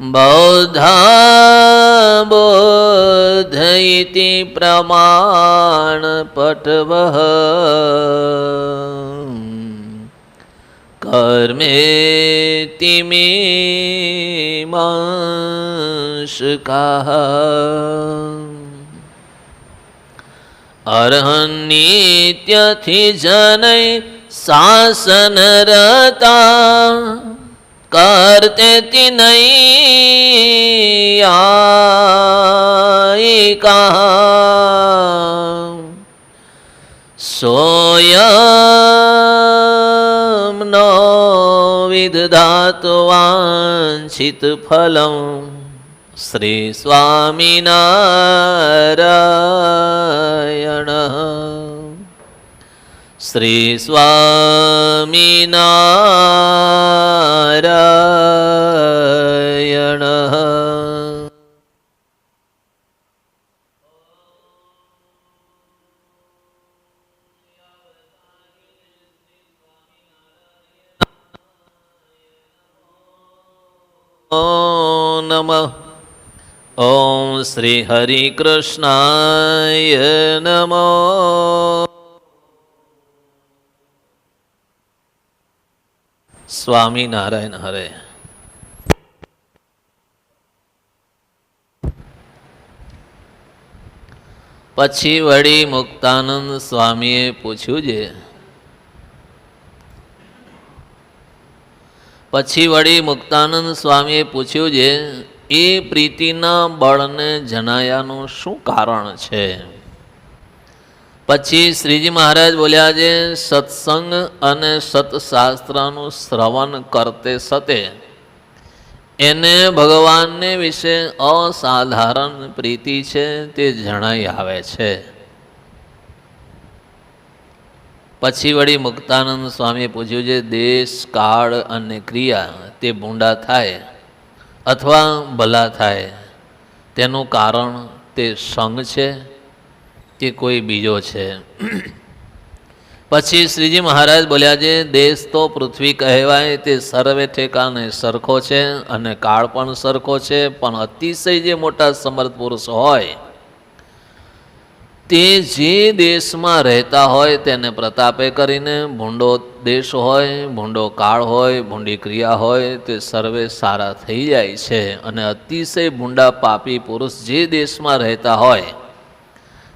બૌદ્ધા બોધ ઇતિ પ્રમાણપટવઃ કર્મેતિ મીમાંસકાઃ અર્હન્નિત્યથી જનૈ શાસનરતા કર્તેતિ નૈયાયિકાઃ સોયમ નો વિદધાતુ વાંછિત ફલં શ્રી સ્વામિનારાયણ શ્રી સ્વામિનારાયણ. નમઃ. ઓમ શ્રી હરિ કૃષ્ણાય નમો. સ્વામિનારાયણ હરે. પછી વળી મુક્તાનંદ સ્વામીએ પૂછ્યું છે. પછી વળી મુક્તાનંદ સ્વામીએ પૂછ્યું છે, એ પ્રીતિના બળને જણાયાનું શું કારણ છે? પછી શ્રીજી મહારાજ બોલ્યા છે, સત્સંગ અને સત્શાસ્ત્રનું શ્રવણ કરતે સતે એને ભગવાનને વિશે અસાધારણ પ્રીતિ છે તે જણાઈ આવે છે. પછી વળી મુક્તાનંદ સ્વામીએ પૂછ્યું છે, દેશ કાળ અને ક્રિયા તે ભૂંડા થાય અથવા ભલા થાય તેનું કારણ તે સંગ છે કે કોઈ બીજો છે? પછી શ્રીજી મહારાજ બોલ્યા છે, દેશ તો પૃથ્વી કહેવાય તે સર્વે ઠેકાને સરખો છે અને કાળ પણ સરખો છે, પણ અતિશય જે મોટા સમર્થ પુરુષ હોય તે જે દેશમાં રહેતા હોય તેને પ્રતાપે કરીને ભૂંડો દેશ હોય, ભૂંડો કાળ હોય, ભૂંડી ક્રિયા હોય તે સર્વે સારા થઈ જાય છે. અને અતિશય ભૂંડા પાપી પુરુષ જે દેશમાં રહેતા હોય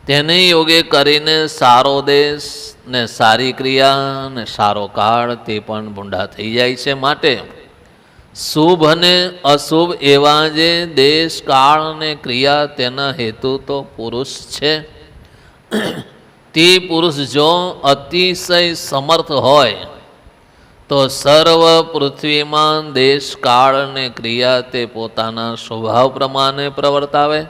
તેને યોગે કરીને સારો દેશ ને સારી ક્રિયા ને સારો કાળ તે પણ ભૂંડા થઈ જાય છે. માટે શુભ અને અશુભ એવા જે દેશ કાળ અને ક્રિયા તેના હેતુ તો પુરુષ છે. તે પુરુષ જો અતિશય સમર્થ હોય તો સર્વ પૃથ્વીમાં દેશ કાળ અને ક્રિયા તે પોતાના સ્વભાવ પ્રમાણે પ્રવર્તાવે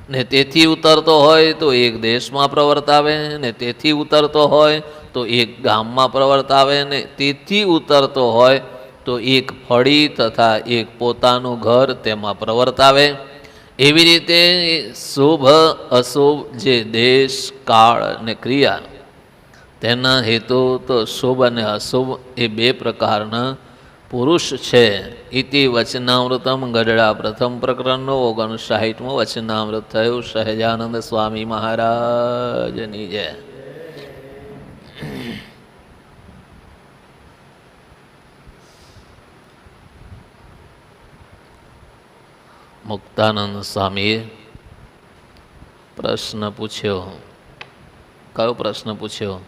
ને તેથી ઉતરતો હોય તો એક દેશમાં પ્રવર્તાવે ને તેથી ઉતરતો હોય તો એક ગામમાં પ્રવર્તાવે ને તેથી ઉતરતો હોય તો એક ફળી તથા એક પોતાનું ઘર તેમાં પ્રવર્તાવે. એવી રીતે શુભ અશુભ જે દેશ કાળ અને ક્રિયા તેના હેતુ તો શુભ અને અશુભ એ બે પ્રકારના પુરુષ છે. ઇતિ વચનામૃતમ ગઢડા પ્રથમ પ્રકરણનો 59મું વચનામૃત થયું. સહજાનંદ સ્વામી મહારાજની જય. મુક્તાનંદ સ્વામીએ પ્રશ્ન પૂછ્યો. કયો પ્રશ્ન પૂછ્યો?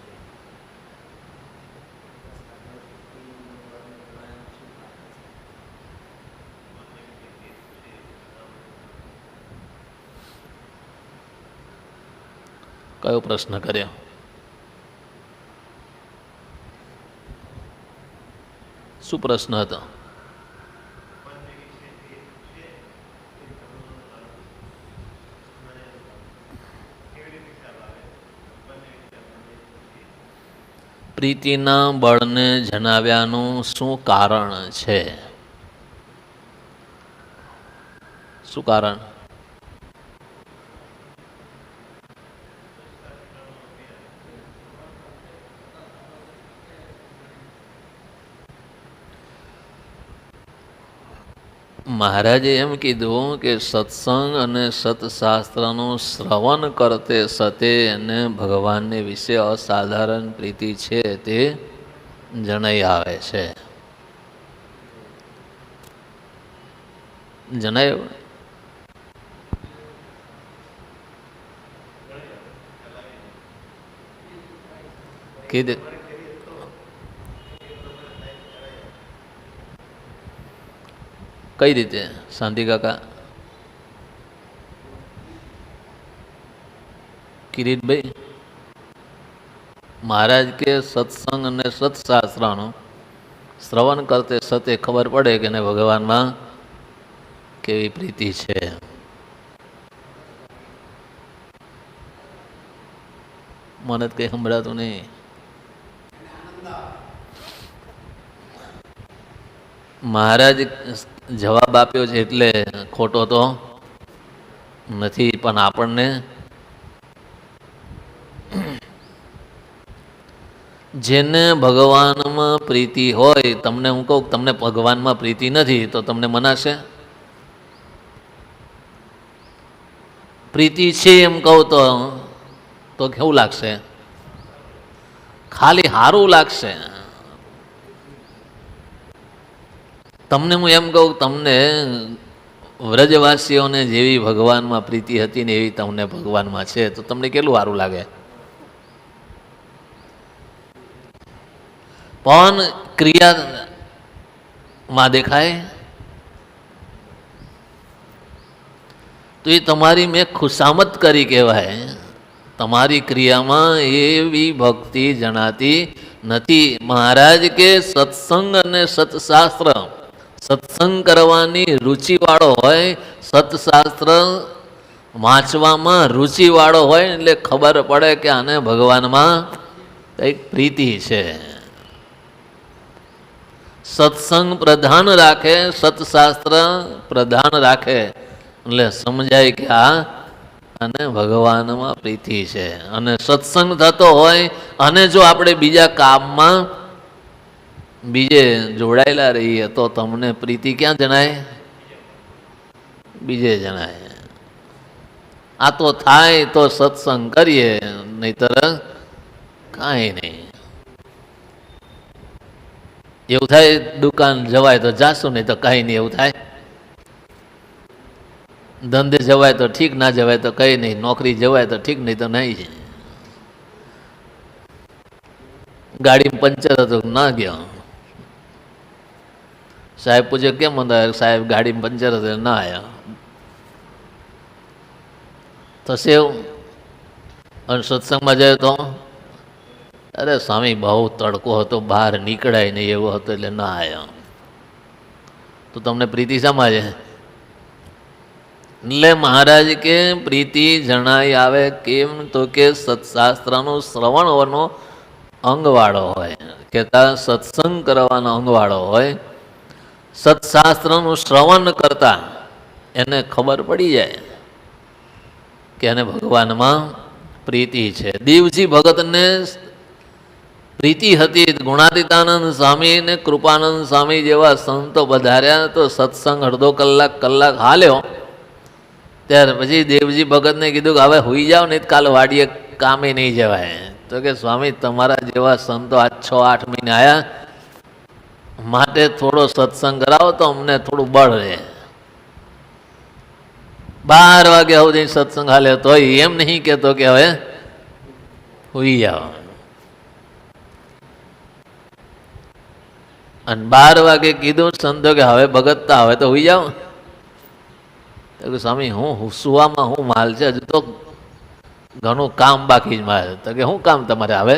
કયો પ્રશ્ન કર્યો? શું પ્રશ્ન હતો? પ્રીતિના બળને જણાવ્યાનું શું કારણ છે? શું કારણ? મહારાજે એમ કીધું કે સત્સંગ અને સત્શાસ્ત્રનું શ્રવણ કરતે સતે એને ભગવાનને વિશે અસાધારણ પ્રીતિ છે તે જણાઈ આવે છે. જણાયું કીધું કઈ રીતે શાંતિ કાકા? કિરીટભાઈ, મહારાજ કે સત્સંગ અને સત્શાસ્ત્રનું શ્રવણ કરતે સતે ખબર પડે કે એને ભગવાનમાં કેવી પ્રીતિ છે. મને જ કંઈ સંભળાતું નહીં. મહારાજ જવાબ આપ્યો છે એટલે ખોટો તો નથી, પણ આપણને જેને ભગવાનમાં પ્રીતિ હોય, તમને હું કહું તમને ભગવાનમાં પ્રીતિ નથી તો તમને મનાશે? પ્રીતિ છે એમ કહું તો કેવું લાગશે? ખાલી સારું લાગશે. તમને હું એમ કહું તમને વ્રજવાસીઓને જેવી ભગવાનમાં પ્રીતિ હતી ને એવી તમને ભગવાનમાં છે તો તમને કેટલું સારું લાગે? પણ ક્રિયામાં દેખાય તો એ તમારી મેં ખુશામત કરી કહેવાય. તમારી ક્રિયામાં એવી ભક્તિ જણાતી નથી. મહારાજ કે સત્સંગ અને સત્શાસ્ત્ર, સત્સંગ કરવાની રુચિવાળો હોય, સત્શાસ્ત્ર વાંચવામાં રુચિવાળો હોય એટલે ખબર પડે કે આને ભગવાનમાં કંઈક પ્રીતિ છે. સત્સંગ પ્રધાન રાખે, સત્શાસ્ત્ર પ્રધાન રાખે એટલે સમજાય કે અને ભગવાનમાં પ્રીતિ છે. અને સત્સંગ થતો હોય અને જો આપણે બીજા કામમાં બીજે જોડાયેલા રહીએ તો તમને પ્રીતિ ક્યાં જણાય? બીજે જણાય. આ તો થાય તો સત્સંગ કરીએ, નહીતર કાંઈ નહીં. એવું થાય દુકાન જવાય તો જાશું, નહીં તો કાંઈ નહીં. એવું થાય ધંધે જવાય તો ઠીક, ના જવાય તો કંઈ નહીં. નોકરી જવાય તો ઠીક, નહીં તો નહીં. ગાડીમાં પંચર હતું ના ગયો, સાહેબ પૂછે કેમ હતા? સાહેબ ગાડીમાં પંચર હતું ના આવ્યા. થશે એવું? અને સત્સંગમાં જાય તો અરે સ્વામી બહુ તડકો હતો, બહાર નીકળાય નહીં એવો હતો એટલે ના આવ્યા. તો તમને પ્રીતિ શામાં છે? એટલે મહારાજ કે પ્રીતિ જણાઈ આવે કેમ તો કે સત્શાસ્ત્રનું શ્રવણનો અંગવાળો હોય, કહેતા સત્સંગ કરવાનો અંગવાળો હોય. સત્શાસ્ત્રનું શ્રવણ કરતા એને ખબર પડી જાય કે એને ભગવાનમાં પ્રીતિ છે. દેવજી ભગતને પ્રીતિ હતી. ગુણાતીતાનંદ સ્વામી ને કૃપાનંદ સ્વામી જેવા સંતો પધાર્યા તો સત્સંગ અડધો કલાક હાલ્યો. ત્યાર પછી દેવજી ભગતને કીધું કે હવે હોઈ જાઓ, નહીં કાલ વાડીએ કામે નહીં જવાય. તો કે સ્વામી તમારા જેવા સંતો આજ 6-8 મહિને આવ્યા, માટે થોડો સત્સંગ કરાવો તો અમને થોડું બળ રહે. 12 વાગ્યા સુધી સત્સંગ હાલ્યો તો એમ નહીં કહેતો કે હવે હોઈ જાઓ. અને 12 વાગે કીધું સંતો કે હવે ભગતતા હવે તો હોઈ જાઓ. તો સ્વામી હું સુવામાં હું માલ છે, હજુ તો ઘણું કામ બાકી જ મારે. તો કે શું કામ તમારે? હવે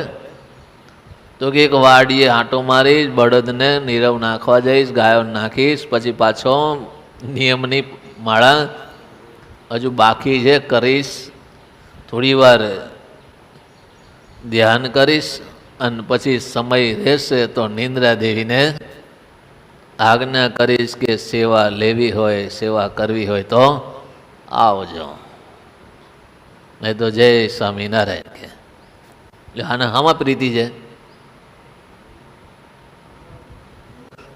તો કે એક વાડીએ આંટો મારીશ, બળદને નીરવ નાખવા જઈશ, ગાયો નાખીશ, પછી પાછો નિયમની માળા હજુ બાકી છે કરીશ, થોડી વાર ધ્યાન કરીશ, અને પછી સમય રહેશે તો નિંદ્રા દેવીને આજ્ઞા કરીશ કે સેવા લેવી હોય, સેવા કરવી હોય તો આવજો, નહીં તો જય સ્વામિનારાયણ કે. એટલે આને આમાં પ્રીતિ છે.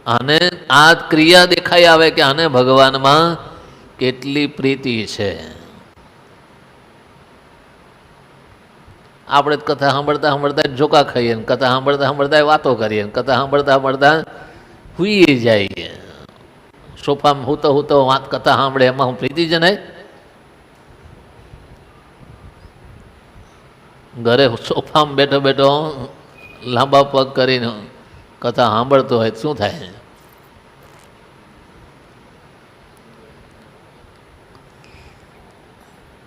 આને આ ક્રિયા દેખાઈ આવે કે આને ભગવાનમાં કેટલી પ્રીતિ છે. આપણે કથા સાંભળતા સાંભળતા જોકા ખાઈએ, કથા સાંભળતા સાંભળતા વાતો કરીએ, કથા સાંભળતા સાંભળતા હુઈ જઈએ. સોફામાં હું તો વાત કથા સાંભળે એમાં હું પ્રીતિ જણાય? ઘરે સોફામાં બેઠો બેઠો લાંબા પગ કરીને કથા સાંભળતો હોય શું થાય?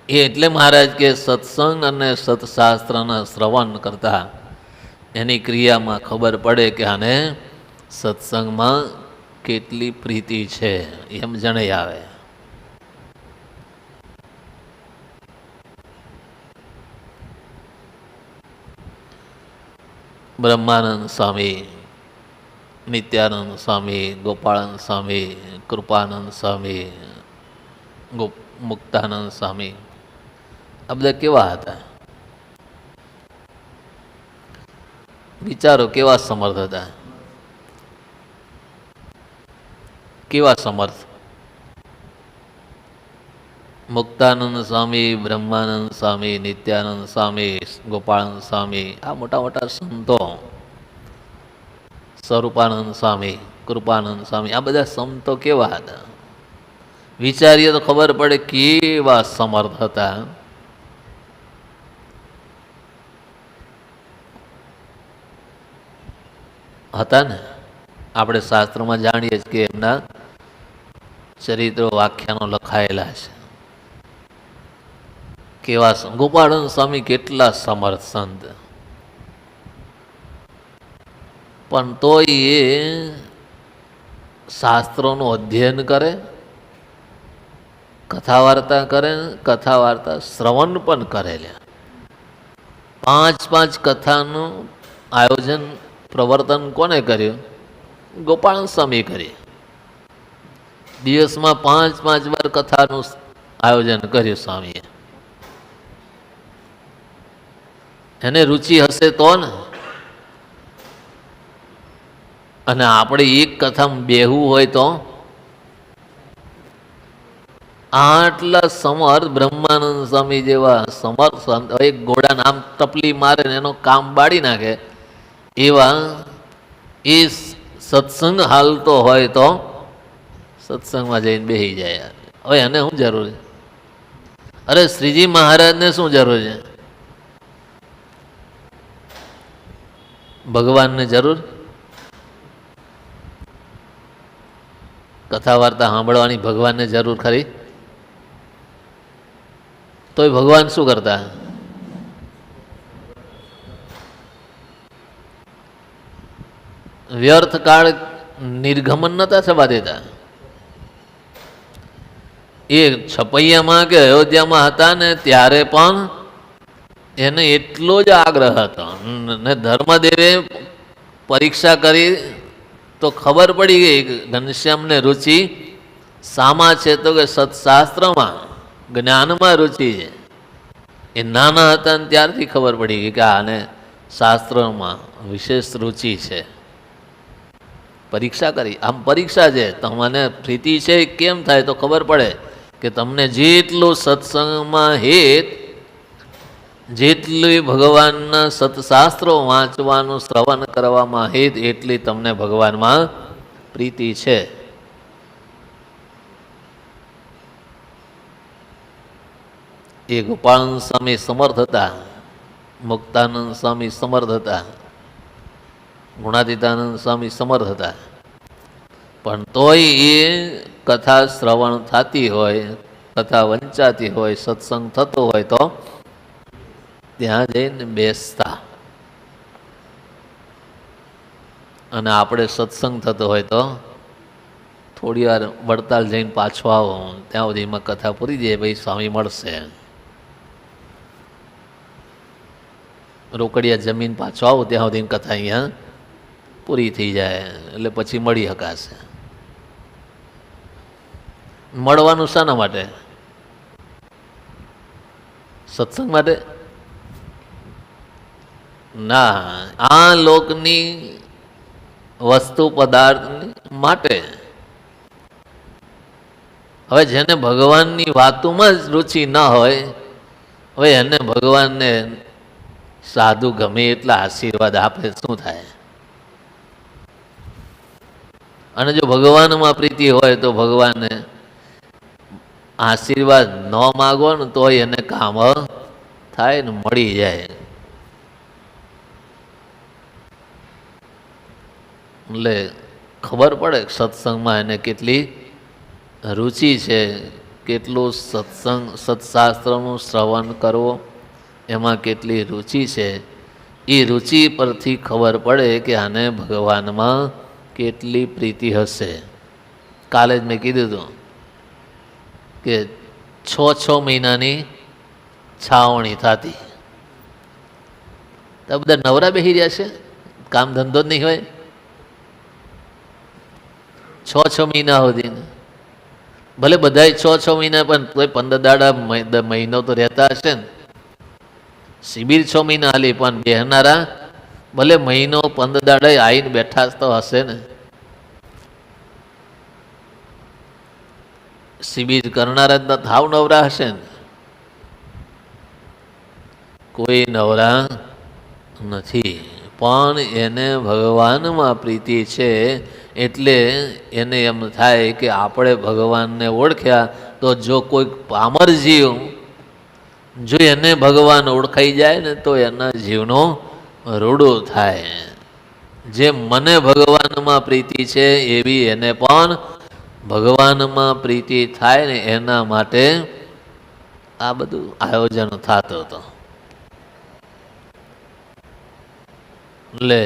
એટલે મહારાજ કે સત્સંગ અને સત્શાસ્ત્રના શ્રવણ કરતા એની ક્રિયામાં ખબર પડે કે આને સત્સંગમાં કેટલી પ્રીતિ છે એમ જણાઈ આવે. બ્રહ્માનંદ સ્વામી, નિત્યાનંદ સ્વામી, ગોપાળાનંદ સ્વામી, કૃપાનંદ સ્વામી, મુક્તાનંદ સ્વામી, આ બધા કેવા હતા? વિચારો કેવા સમર્થ હતા, કેવા સમર્થ. મુક્તાનંદ સ્વામી, બ્રહ્માનંદ સ્વામી, નિત્યાનંદ સ્વામી, ગોપાળાનંદ સ્વામી, આ મોટા મોટા સંતો, સ્વરૂપાનંદ સ્વામી, કૃપાનંદ સ્વામી, આ બધા સંતો કેવા હતા? વિચારીએ તો ખબર પડે કેવા સમર્થ હતા. હતા ને? આપણે શાસ્ત્રમાં જાણીએ છીએ કે એમના ચરિત્રો વાખ્યાનો લખાયેલા છે. કેવા ગોપાળાનંદ સ્વામી કેટલા સમર્થ સંત, પણ તોય એ શાસ્ત્રોનું અધ્યયન કરે, કથા વાર્તા કરે, કથા વાર્તા શ્રવણ પણ કરેલા. 5 કથાનું આયોજન પ્રવર્તન કોને કર્યું? ગોપાળાનંદ સ્વામી કર્યું. દિવસમાં 5 વાર કથાનું આયોજન કર્યું સ્વામીએ. એને રુચિ હશે તો ને. અને આપણે એક કથામાં બેહવું હોય તો આટલા સમર્થ બ્રહ્માનંદ સ્વામી જેવા સમર્થ સંત, એક ઘોડા નામ ટપલી મારે ને એનો કામ બાળી નાખે એવા એ સત્સંગ હાલતો હોય તો સત્સંગમાં જઈને બેસી જાય. હવે એને શું જરૂર છે? અરે શ્રીજી મહારાજને શું જરૂર છે? ભગવાનને જરૂર? કથા વાર્તા સાંભળવાની ભગવાનને જરૂર ખરી? તોય ભગવાન શું કરતા? વ્યર્થ કાળ નિર્ગમન નતા થવા દેતા. એ છપૈયામાં કે અયોધ્યામાં હતા ને ત્યારે પણ એને એટલો જ આગ્રહ હતો. ને ધર્મદેવે પરીક્ષા કરી તો ખબર પડી ગઈ ઘનશ્યામને રુચિ શામાં છે? તો કે સત્શાસ્ત્રમાં, જ્ઞાનમાં રુચિ છે. એ નાના હતા ને ત્યારથી ખબર પડી ગઈ કે આને શાસ્ત્રમાં વિશેષ રુચિ છે. પરીક્ષા કરી. આમ પરીક્ષા છે, તમને પ્રીતિ છે કેમ થાય તો ખબર પડે કે તમને જેટલું સત્સંગમાં હેત, જેટલી ભગવાનના સત્શાસ્ત્રો વાંચવાનું શ્રવણ કરવામાં હેત, એટલી તમને ભગવાનમાં પ્રીતિ છે. એ ગોપાળાનંદ સ્વામી સમર્થ હતા, મુક્તાનંદ સ્વામી સમર્થ હતા, ગુણાતીતાનંદ સ્વામી સમર્થ હતા. પણ તોય એ કથા શ્રવણ થતી હોય, કથા વંચાતી હોય, સત્સંગ થતો હોય તો ત્યાં જઈને બેસતા. અને આપણે સત્સંગ થતો હોય તો થોડી વાર વડતાલ જઈને પાછો આવો, ત્યાં સુધીમાં કથા પૂરી જાય, ભાઈ સ્વામી મળશે. રોકડિયા જમીન પાછો આવો ત્યાં સુધી કથા અહીંયા પૂરી થઈ જાય, એટલે પછી મળી શકાશે. મળવાનું શાના માટે? સત્સંગ માટે ના. આ લોકની વસ્તુ પદાર્થ માટે. હવે જેને ભગવાનની વાતોમાં જ રુચિ ન હોય, હવે એને ભગવાનને સાધુ ગમે એટલા આશીર્વાદ આપે શું થાય? અને જો ભગવાનમાં પ્રીતિ હોય તો ભગવાનને આશીર્વાદ ન માગો ને તોય એને કામ થાય ને મળી જાય. એટલે ખબર પડે સત્સંગમાં એને કેટલી રુચિ છે, કેટલું સત્શાસ્ત્રનું શ્રવણ કરવો એમાં કેટલી રુચિ છે. એ રુચિ પરથી ખબર પડે કે આને ભગવાનમાં કેટલી પ્રીતિ હશે. કાલે જ મેં કીધું હતું કે 6 મહિનાની છાવણી થતી, તો બધા નવરા બેસી રહ્યા છે, કામ ધંધો જ નહીં હોય. 6 મહિના સુધી ભલે બધા 6 મહિના પણ 15 દાડા મહિનો તો રહેતા હશે ને. શિબિર 6 મહિના હાલી પણ બેહનારા ભલે મહિનો 15 દાડા આવીને બેઠા તો હશે ને. શિબિર કરનારા થાવ નવરા હશે ને? કોઈ નવરા નથી. પણ એને ભગવાનમાં પ્રીતિ છે એટલે એને એમ થાય કે આપણે ભગવાનને ઓળખ્યા તો જો કોઈ પામર જીવ જો એને ભગવાન ઓળખાઈ જાય ને તો એના જીવનો રૂડો થાય. જેમ મને ભગવાનમાં પ્રીતિ છે એવી એને પણ ભગવાનમાં પ્રીતિ થાય ને એના માટે આ બધું આયોજન થતું હતું. એટલે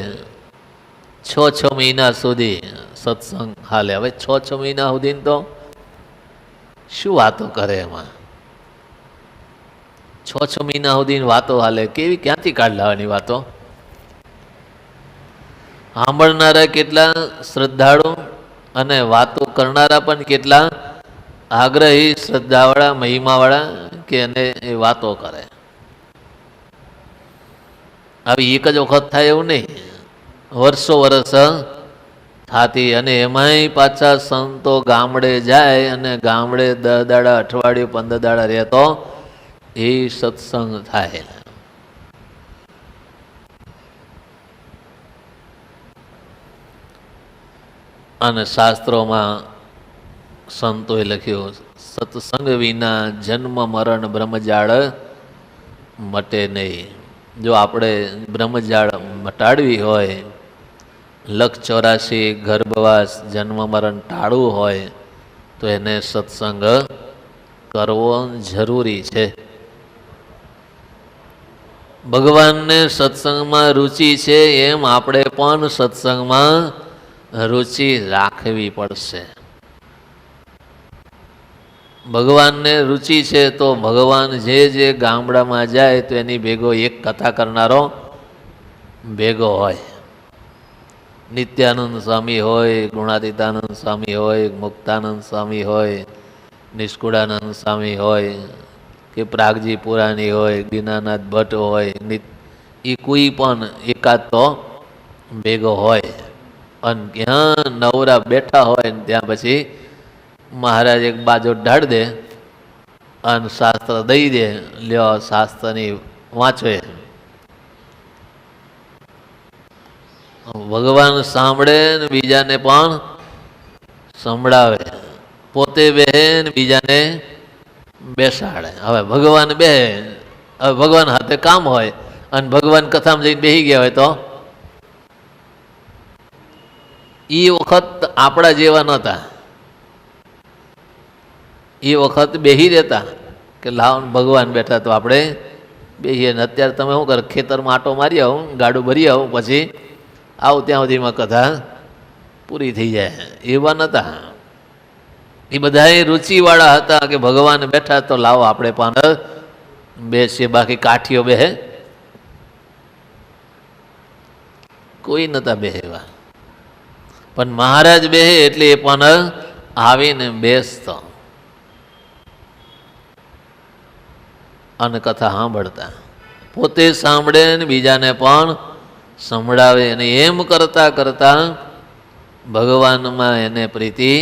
6 મહિના સુધી સત્સંગ હાલે. હવે 6 મહિના સુધી તો શું વાતો કરે એમાં? 6 મહિના સુધી વાતો હાલે, કેવી ક્યાંથી કાઢ લાવવાની વાતો? સાંભળનારા કેટલા શ્રદ્ધાળુ અને વાતો કરનારા પણ કેટલા આગ્રહી, શ્રદ્ધાવાળા, મહિમાવાળા કે એને એ વાતો કરે. આવી એક જ વખત થાય એવું નહીં, વર્ષો વર્ષ થતી. અને એમાંય પાછા સંતો ગામડે જાય અને ગામડે 10 દાડા, અઠવાડિયું, 15 દાડા રહેતો એ સત્સંગ થાય. અને શાસ્ત્રોમાં સંતોએ લખ્યું, સત્સંગ વિના જન્મ મરણ બ્રહ્મજાળ મટે નહીં. જો આપણે બ્રહ્મજાળ મટાડવી હોય, 184 ગર્ભવાસ, જન્મ મરણ ટાળવું હોય તો એને સત્સંગ કરવો જરૂરી છે. ભગવાનને સત્સંગમાં રુચિ છે એમ આપણે પણ સત્સંગમાં રુચિ રાખવી પડશે. ભગવાનને રુચિ છે તો ભગવાન જે ગામડામાં જાય તો એની ભેગો એક કથા કરનારો ભેગો હોય. નિત્યાનંદ સ્વામી હોય, ગુણાતીતાનંદ સ્વામી હોય, મુક્તાનંદ સ્વામી હોય, નિષ્કુળાનંદ સ્વામી હોય કે પ્રાગજી પુરાણી હોય, દીનાનાથ ભટ્ટ હોય, એ કોઈ પણ એકાદ તો ભેગો હોય. અને ક્યાં નવરા બેઠા હોય ને ત્યાં પછી મહારાજ એક બાજુ ઢાળ દે અને શાસ્ત્ર દઈ દે, લ્યો શાસ્ત્રની વાંચો. ભગવાન સાંભળે ને બીજાને પણ સંભળાવે, પોતે બેહે ને બીજાને બેસાડે. હવે ભગવાન બેહે, હવે ભગવાન હાથે કામ હોય અને ભગવાન કથામાં જઈને બેસી ગયા હોય તો એ વખત આપણા જેવા નહોતા. એ વખત બેસી રહેતા કે લાવ ભગવાન બેઠા તો આપણે બેસીએ. ને અત્યારે તમે શું કરો, ખેતરમાં આટો મારી આવો, ગાડું ભરી આવો, પછી આવું ત્યાં સુધીમાં કથા પૂરી થઈ જાય. એવા નહોતા. એ બધા રુચિવાળા હતા કે ભગવાન બેઠા તો લાવો આપણે પણ બેસીએ. બાકી કાઠીઓ બેહે કોઈ નહોતા બેહેવા. પણ મહારાજ બેહે એટલે એ પણ આવીને બેસતો અને કથા સાંભળતા. પોતે સાંભળે ને બીજાને પણ સંભળાવે. અને એમ કરતા કરતા ભગવાનમાં એને પ્રીતિ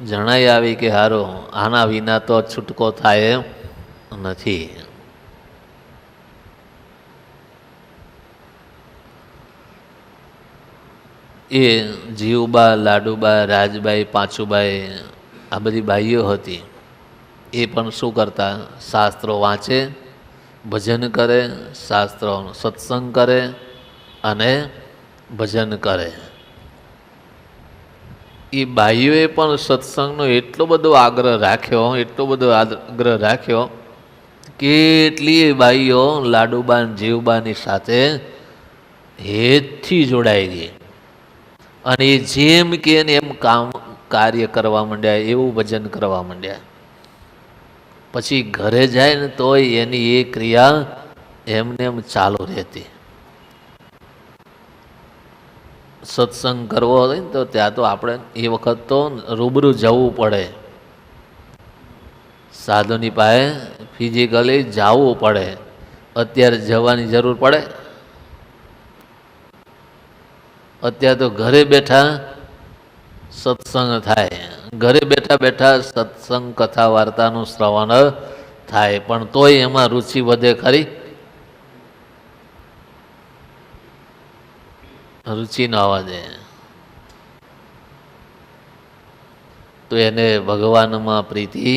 જણાઈ આવી કે હારો આના વિના તો છૂટકો થાય એમ નથી. એ જીવબા, લાડુબા, રાજબાઈ, પાંચુબાઈ આ બધી બાઈઓ હતી. એ પણ શું કરતા? શાસ્ત્રો વાંચે, ભજન કરે, શાસ્ત્રો સત્સંગ કરે અને ભજન કરે. એ બાઈઓએ પણ સત્સંગનો એટલો બધો આગ્રહ રાખ્યો, એટલો બધો આગ્રહ રાખ્યો, કેટલીય બાઈઓ લાડુબા જીવબાની સાથે હેતથી જોડાઈ ગઈ અને એ જેમ કે એમ કાર્ય કરવા માંડ્યા, એવું ભજન કરવા માંડ્યા. પછી ઘરે જાય ને તોય એની એ ક્રિયા એમને એમ ચાલુ રહેતી. સત્સંગ કરવો હોય ને તો ત્યાં તો આપણે એ વખત તો રૂબરૂ જવું પડે, સાધુની પાસે ફિઝિકલી જવું પડે. અત્યારે જવાની જરૂર પડે? અત્યારે તો ઘરે બેઠા સત્સંગ થાય, ઘરે બેઠા બેઠા સત્સંગ કથા વાર્તાનું શ્રવણ થાય, પણ તોય એમાં રુચિ વધે ખરી? રુચિ ન આવવા દે તો એને ભગવાનમાં પ્રીતિ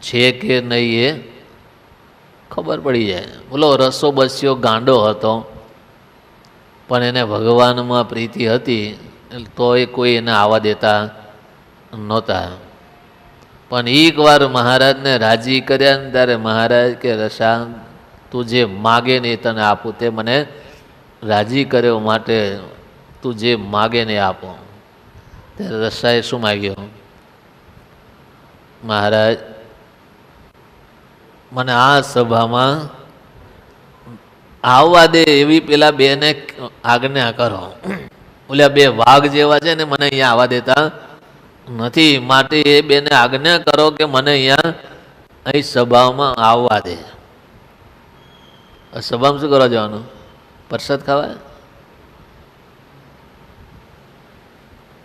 છે કે નહીં એ ખબર પડી જાય. બોલો રસો બસ્યો ગાંડો હતો, પણ એને ભગવાનમાં પ્રીતિ હતી તોય કોઈ એને આવવા દેતા નહોતા. પણ એકવાર મહારાજને રાજી કર્યા ને ત્યારે મહારાજ કે રસા તું જે માગે ને એ તને આપું, તે મને રાજી કર્યો માટે તું જે માગે ને આપો. ત્યારે રસાએ શું માગ્યું? મહારાજ મને આ સભામાં આવવા દે એવી પેલા બેને આજ્ઞા કરો. ઓલા બે વાઘ જેવા છે ને મને અહીંયા આવવા દેતા નથી, માટે એ બેને આજ્ઞા કરો કે મને અહીંયા અહીં સભામાં આવવા દે. સભામાં શું કરવા જવાનું? પ્રસાદ ખાવા?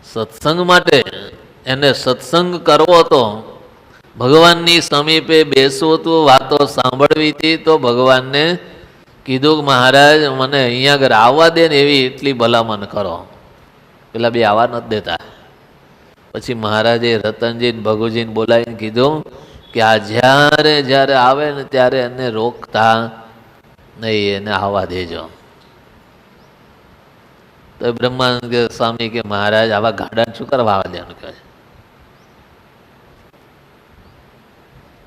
સત્સંગ માટે એને સત્સંગ કરવો હતો, ભગવાનની સમીપે બેસવું હતું, વાતો સાંભળવી હતી. તો ભગવાનને કીધું કે મહારાજ મને અહીંયા આગળ આવવા દે ને એવી એટલી ભલામણ કરો. પેલા બે આવવા નથી દેતા. પછી મહારાજે રતનજીને ભગુજીને બોલાવીને કીધું કે આ જ્યારે જ્યારે આવે ને ત્યારે એને રોકતા નહીં, એને આવવા દેજો. તો બ્રહ્માનંદ સ્વામી કે મહારાજ આવા ગાડાને શું કરવા આવવા દેવાનું કહે?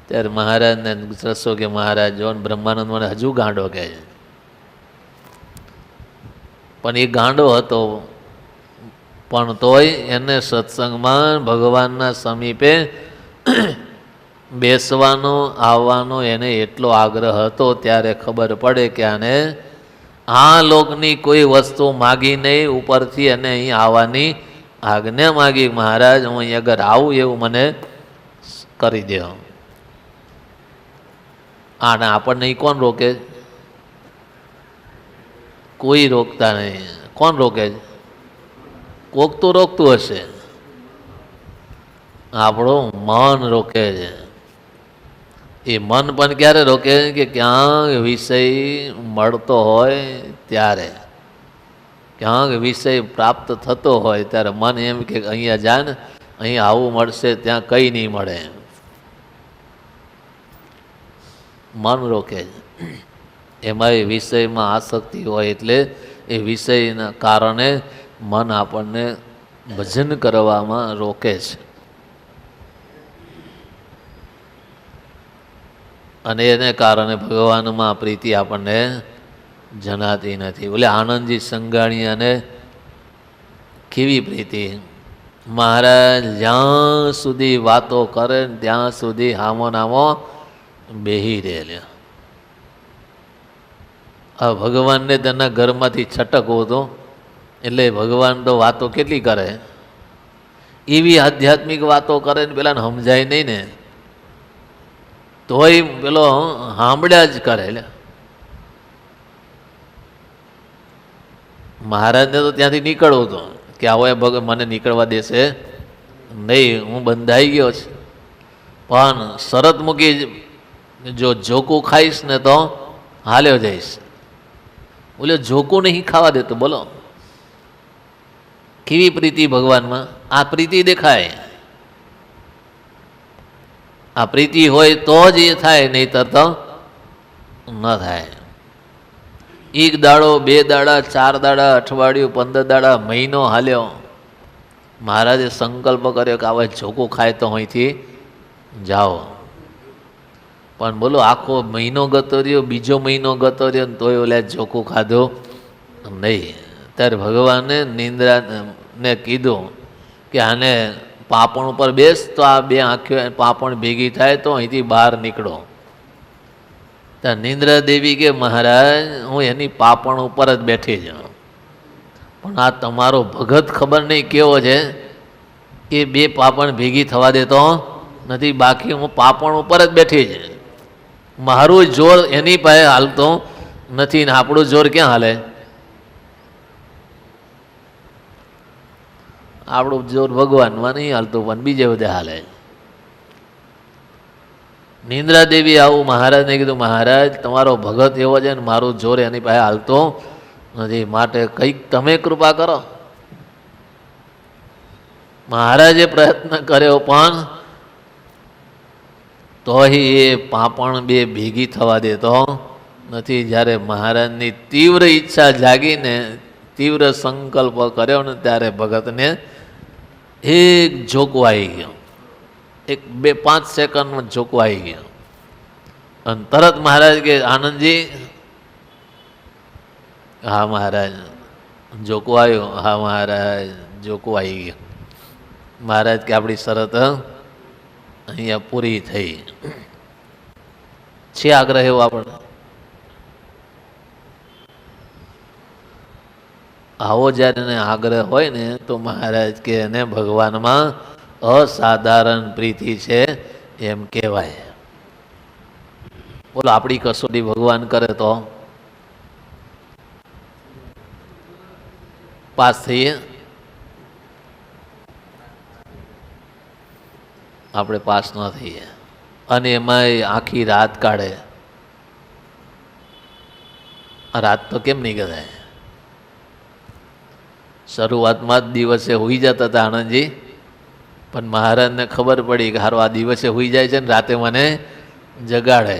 ત્યારે મહારાજને રસો કે મહારાજ જો બ્રહ્માનંદ મને હજુ ગાંડો કહે છે, પણ એ ગાંડો હતો પણ તોય એને સત્સંગમાં ભગવાનના સમીપે બેસવાનો આવવાનો એને એટલો આગ્રહ હતો. ત્યારે ખબર પડે કે આને આ લોકની કોઈ વસ્તુ માગી નહીં, ઉપરથી એને અહીં આવવાની આજ્ઞા માગી. મહારાજ હું અહીં આગળ આવું એવું મને કરી દો. આને આપણને કોણ રોકે? કોઈ રોકતા નહીં. કોણ રોકે? કોક તો રોકતું હશે. આપણું મન રોકે છે. એ મન પણ ક્યારે રોકે? કે ક્યાંક વિષય મળતો હોય ત્યારે, ક્યાંક વિષય પ્રાપ્ત થતો હોય ત્યારે મન એમ કે અહીંયા જા ને, અહીં આવું મળશે, ત્યાં કંઈ નહીં મળે. મન રોકે છે. એમાં એ વિષયમાં આસક્તિ હોય એટલે એ વિષયના કારણે મન આપણને ભજન કરવામાં રોકે છે. અને એને કારણે ભગવાનમાં પ્રીતિ આપણને જણાતી નથી. બોલે આનંદજી સંઘાણી અને કેવી પ્રીતિ! મહારાજ જ્યાં સુધી વાતો કરે ત્યાં સુધી હામો નામો બેહી રહેલા. આ ભગવાનને તેના ઘરમાંથી છટકવું હતું એટલે ભગવાન તો વાતો કેટલી કરે, એવી આધ્યાત્મિક વાતો કરે ને પેલાને સમજાય નહીં ને તોય પેલો સાંભળ્યા જ કરે. મહારાજને તો ત્યાંથી નીકળવું હતું, કે આવો એ ભગત મને નીકળવા દેશે નહીં, હું બંધાઈ ગયો છે. પણ શરત મૂકી, જો જોકું ખાઈશ ને તો હાલ્યો જઈશ. બોલે જોકું નહીં ખાવા દેતો. બોલો કેવી પ્રીતિ ભગવાનમાં. આ પ્રીતિ દેખાય, આ પ્રીતિ હોય તો જ એ થાય, નહીતર તો ન થાય. એક દાડો, 2 દાડા, 4 દાડા, અઠવાડિયું, 15 દાડા, મહિનો હાલ્યો. મહારાજે સંકલ્પ કર્યો કે આવા જોકું ખાય તો અહીંથી જાઓ. પણ બોલો આખો મહિનો ગતો રહ્યો, બીજો મહિનો ગતો રહ્યો, તોય ઓલા જોકું ખાધું નહીં. ત્યારે ભગવાને નિંદ્રાને કીધું કે આને પાપણ ઉપર બેસ, તો આ 2 આંખો પાપણ ભેગી થાય તો અહીંથી બહાર નીકળો. ત્યાં નિંદ્રા દેવી કે મહારાજ હું એની પાપણ ઉપર જ બેઠી જાઉં, પણ આ તમારો ભગત ખબર નહીં કેવો છે, એ 2 પાપણ ભેગી થવા દેતો નથી, બાકી હું પાપણ ઉપર જ બેઠી છે. મારું જોર એની પાસે હાલતો નથી ને આપણું જોર ક્યાં હાલે? આપણું જોર ભગવાનમાં નહીં હાલતું, પણ બીજે બધે હાલે. નિંદ્રા દેવી આવું મહારાજને કીધું, મહારાજ તમારો ભગત એવો છે ને મારું જોર એની પાસે હાલતો નથી, માટે કંઈક તમે કૃપા કરો. મહારાજે પ્રયત્ન કર્યો પણ તોય એ પાપણ 2 ભેગી થવા દેતો નથી. જ્યારે મહારાજની તીવ્ર ઈચ્છા જાગીને તીવ્ર સંકલ્પ કર્યો ને ત્યારે ભગતને એક જોકો આવી ગયો. 1-2-5 સેકન્ડમાં જોકો આવી ગયો. અને તરત મહારાજ કે આનંદજી, હા મહારાજ જોકો આવ્યો, હા મહારાજ જોકો આવી ગયો. મહારાજ કે આપણી શરત અહીંયા પૂરી થઈ છે. આગ્રહ એવો આપણે આવો જ્યારે એને આગ્રહ હોય ને તો મહારાજ કે એને ભગવાનમાં અસાધારણ પ્રીતિ છે એમ કહેવાય. બોલો આપણી કસોટી ભગવાન કરે તો પાસ થઈએ? આપણે પાસ ન થઈએ. અને એમાંય આખી રાત કાઢે. આ રાત તો કેમ નહીં કરાય? શરૂઆતમાં જ દિવસે હોઈ જતા હતા આનંદજી, પણ મહારાજને ખબર પડી કે હારો આ દિવસે હોઈ જાય છે ને રાતે મને જગાડે.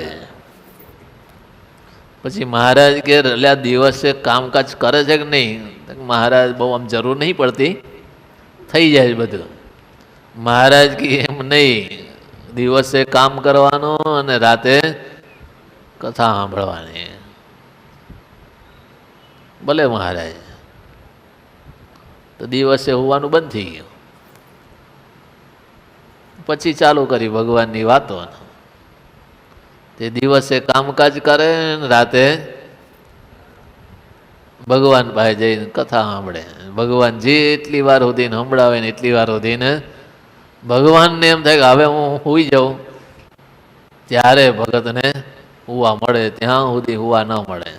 પછી મહારાજ કે અલ્યા દિવસે કામકાજ કરે છે કે નહીં? મહારાજ બહુ આમ જરૂર નહીં પડતી, થઈ જાય બધું. મહારાજ કે એમ નહીં, દિવસે કામ કરવાનું અને રાતે કથા સાંભળવાની. ભલે મહારાજ. તો દિવસે હોવાનું બંધ થઈ ગયું. પછી ચાલુ કરી ભગવાનની વાતો. તે દિવસે કામકાજ કરે ને રાતે ભગવાન પાસે જઈને કથા સાંભળે. ભગવાન જેટલી વાર સુધી સંભળાવે ને એટલી વાર સુધી ભગવાનને એમ થાય કે હવે હું સૂઈ જાઉં, ત્યારે ભગતને હુવા મળે, ત્યાં સુધી હુવા ન મળે.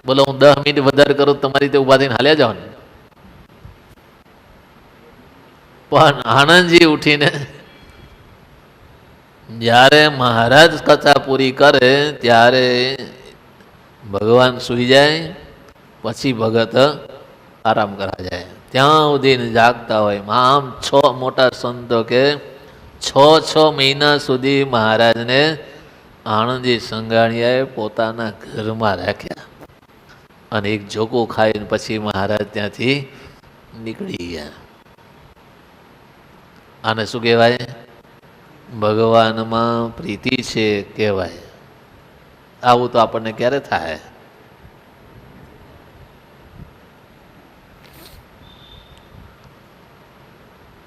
બોલો હું 10 મિનિટ વધારે કરું તમારી રીતે ઉભા થઈને હાલ્યા જાઓ ને. પણ આનંદજી ઉઠીને જ્યારે મહારાજ કથા પૂરી કરે ત્યારે ભગવાન સૂઈ જાય, પછી ભગત આરામ કરવા જાય. ત્યાં સુધી જાગતા હોય. આમ 6 મોટા સંતો કે 6 મહિના સુધી મહારાજને આનંદજી સંઘાણીયાએ પોતાના ઘરમાં રાખ્યા. અને એક જોકો ખાઈને પછી મહારાજ ત્યાંથી નીકળી ગયા. આને શું કહેવાય? ભગવાનમાં પ્રીતિ છે કહેવાય. આવું તો આપણને ક્યારે થાય?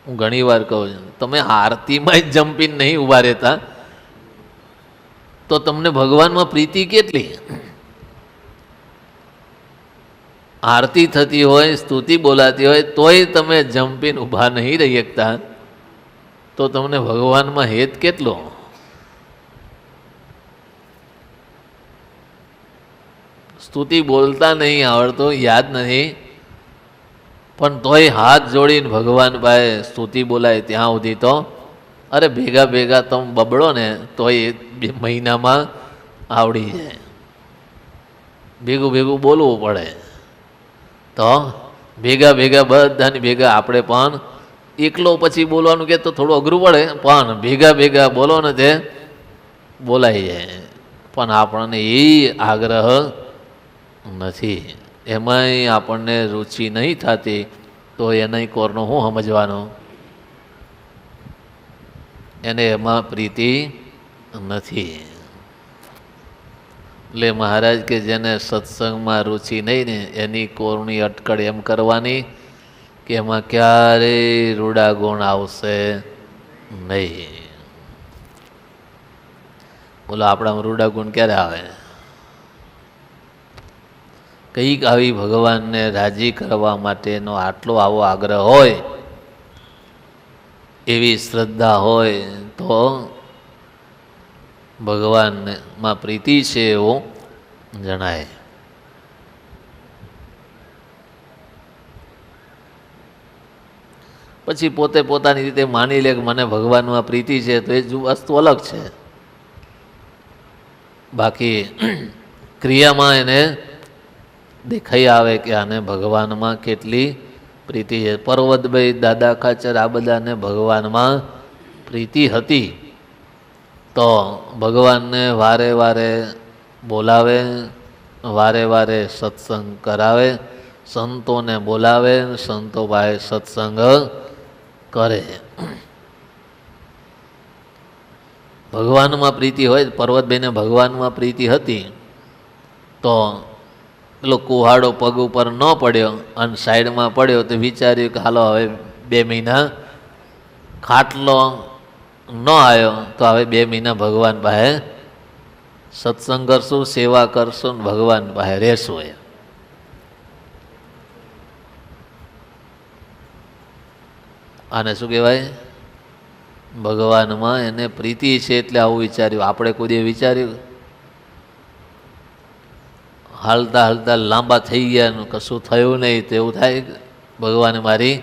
હું ઘણી વાર કહું છું, તમે આરતીમાં જ જંપીને નહીં ઊભા રહેતા તો તમને ભગવાનમાં પ્રીતિ કેટલી? આરતી થતી હોય, સ્તુતિ બોલાતી હોય, તોય તમે જંપીને ઊભા નહીં રહી શકતા, તો તમને ભગવાનમાં હેત કેટલો? સ્તુતિ બોલતા નહીં આવડતો, યાદ નથી, પણ તોય હાથ જોડીને ભગવાન પાસે સ્તુતિ બોલાય ત્યાં સુધી તો અરે ભેગા ભેગા તમે બબડો ને તોય 2 મહિનામાં આવડી જાય. ભેગું ભેગું બોલવું પડે તો ભેગા ભેગા બધાની ભેગા આપણે પણ એકલો પછી બોલવાનું કે તો થોડું અઘરું પડે, પણ ભેગા ભેગા બોલો ને તે બોલાઈ જાય. પણ આપણને એ આગ્રહ નથી, એમાંય આપણને રુચિ નહીં થતી, તો એના કોરનો હું સમજવાનો? એને એમાં પ્રીતિ નથી. એટલે મહારાજ કે જેને સત્સંગમાં રુચિ નહીં ને એની કોરની અટકળ એમ કરવાની કે એમાં ક્યારેય રૂડા ગુણ આવશે નહીં. બોલો આપણામાં રૂડા ગુણ ક્યારે આવે? કંઈક આવી ભગવાનને રાજી કરવા માટેનો આટલો આવો આગ્રહ હોય, એવી શ્રદ્ધા હોય તો ભગવાનમાં પ્રીતિ છે એવું જણાય. પછી પોતે પોતાની રીતે માની લે કે મને ભગવાનમાં પ્રીતિ છે, તો એ વસ્તુ અલગ છે. બાકી ક્રિયામાં એને દેખાઈ આવે કે આને ભગવાનમાં કેટલી પ્રીતિ છે. પર્વતભાઈ, દાદા ખાચર, આ બધાને ભગવાનમાં પ્રીતિ હતી, તો ભગવાનને વારે વારે બોલાવે, વારે વારે સત્સંગ કરાવે, સંતોને બોલાવે, સંતો પાસે સત્સંગ કરે. ભગવાનમાં પ્રીતિ હોય, પર્વતભાઈને ભગવાનમાં પ્રીતિ હતી, તો પેલો કુહાડો પગ ઉપર ન પડ્યો અને સાઈડમાં પડ્યો તો વિચાર્યું કે હાલો હવે 2 મહિના ખાટલો ન આવ્યો તો હવે 2 મહિના ભગવાન પાસે સત્સંગ કરશું, સેવા કરશું, ભગવાન પાસે રહેશું. આને શું કહેવાય? ભગવાનમાં એને પ્રીતિ છે એટલે આવું વિચાર્યું. આપણે કોઈ વિચાર્યું? હાલતા હાલતા લાંબા થઈ ગયા, કશું થયું નહીં તો એવું થાય ભગવાને મારી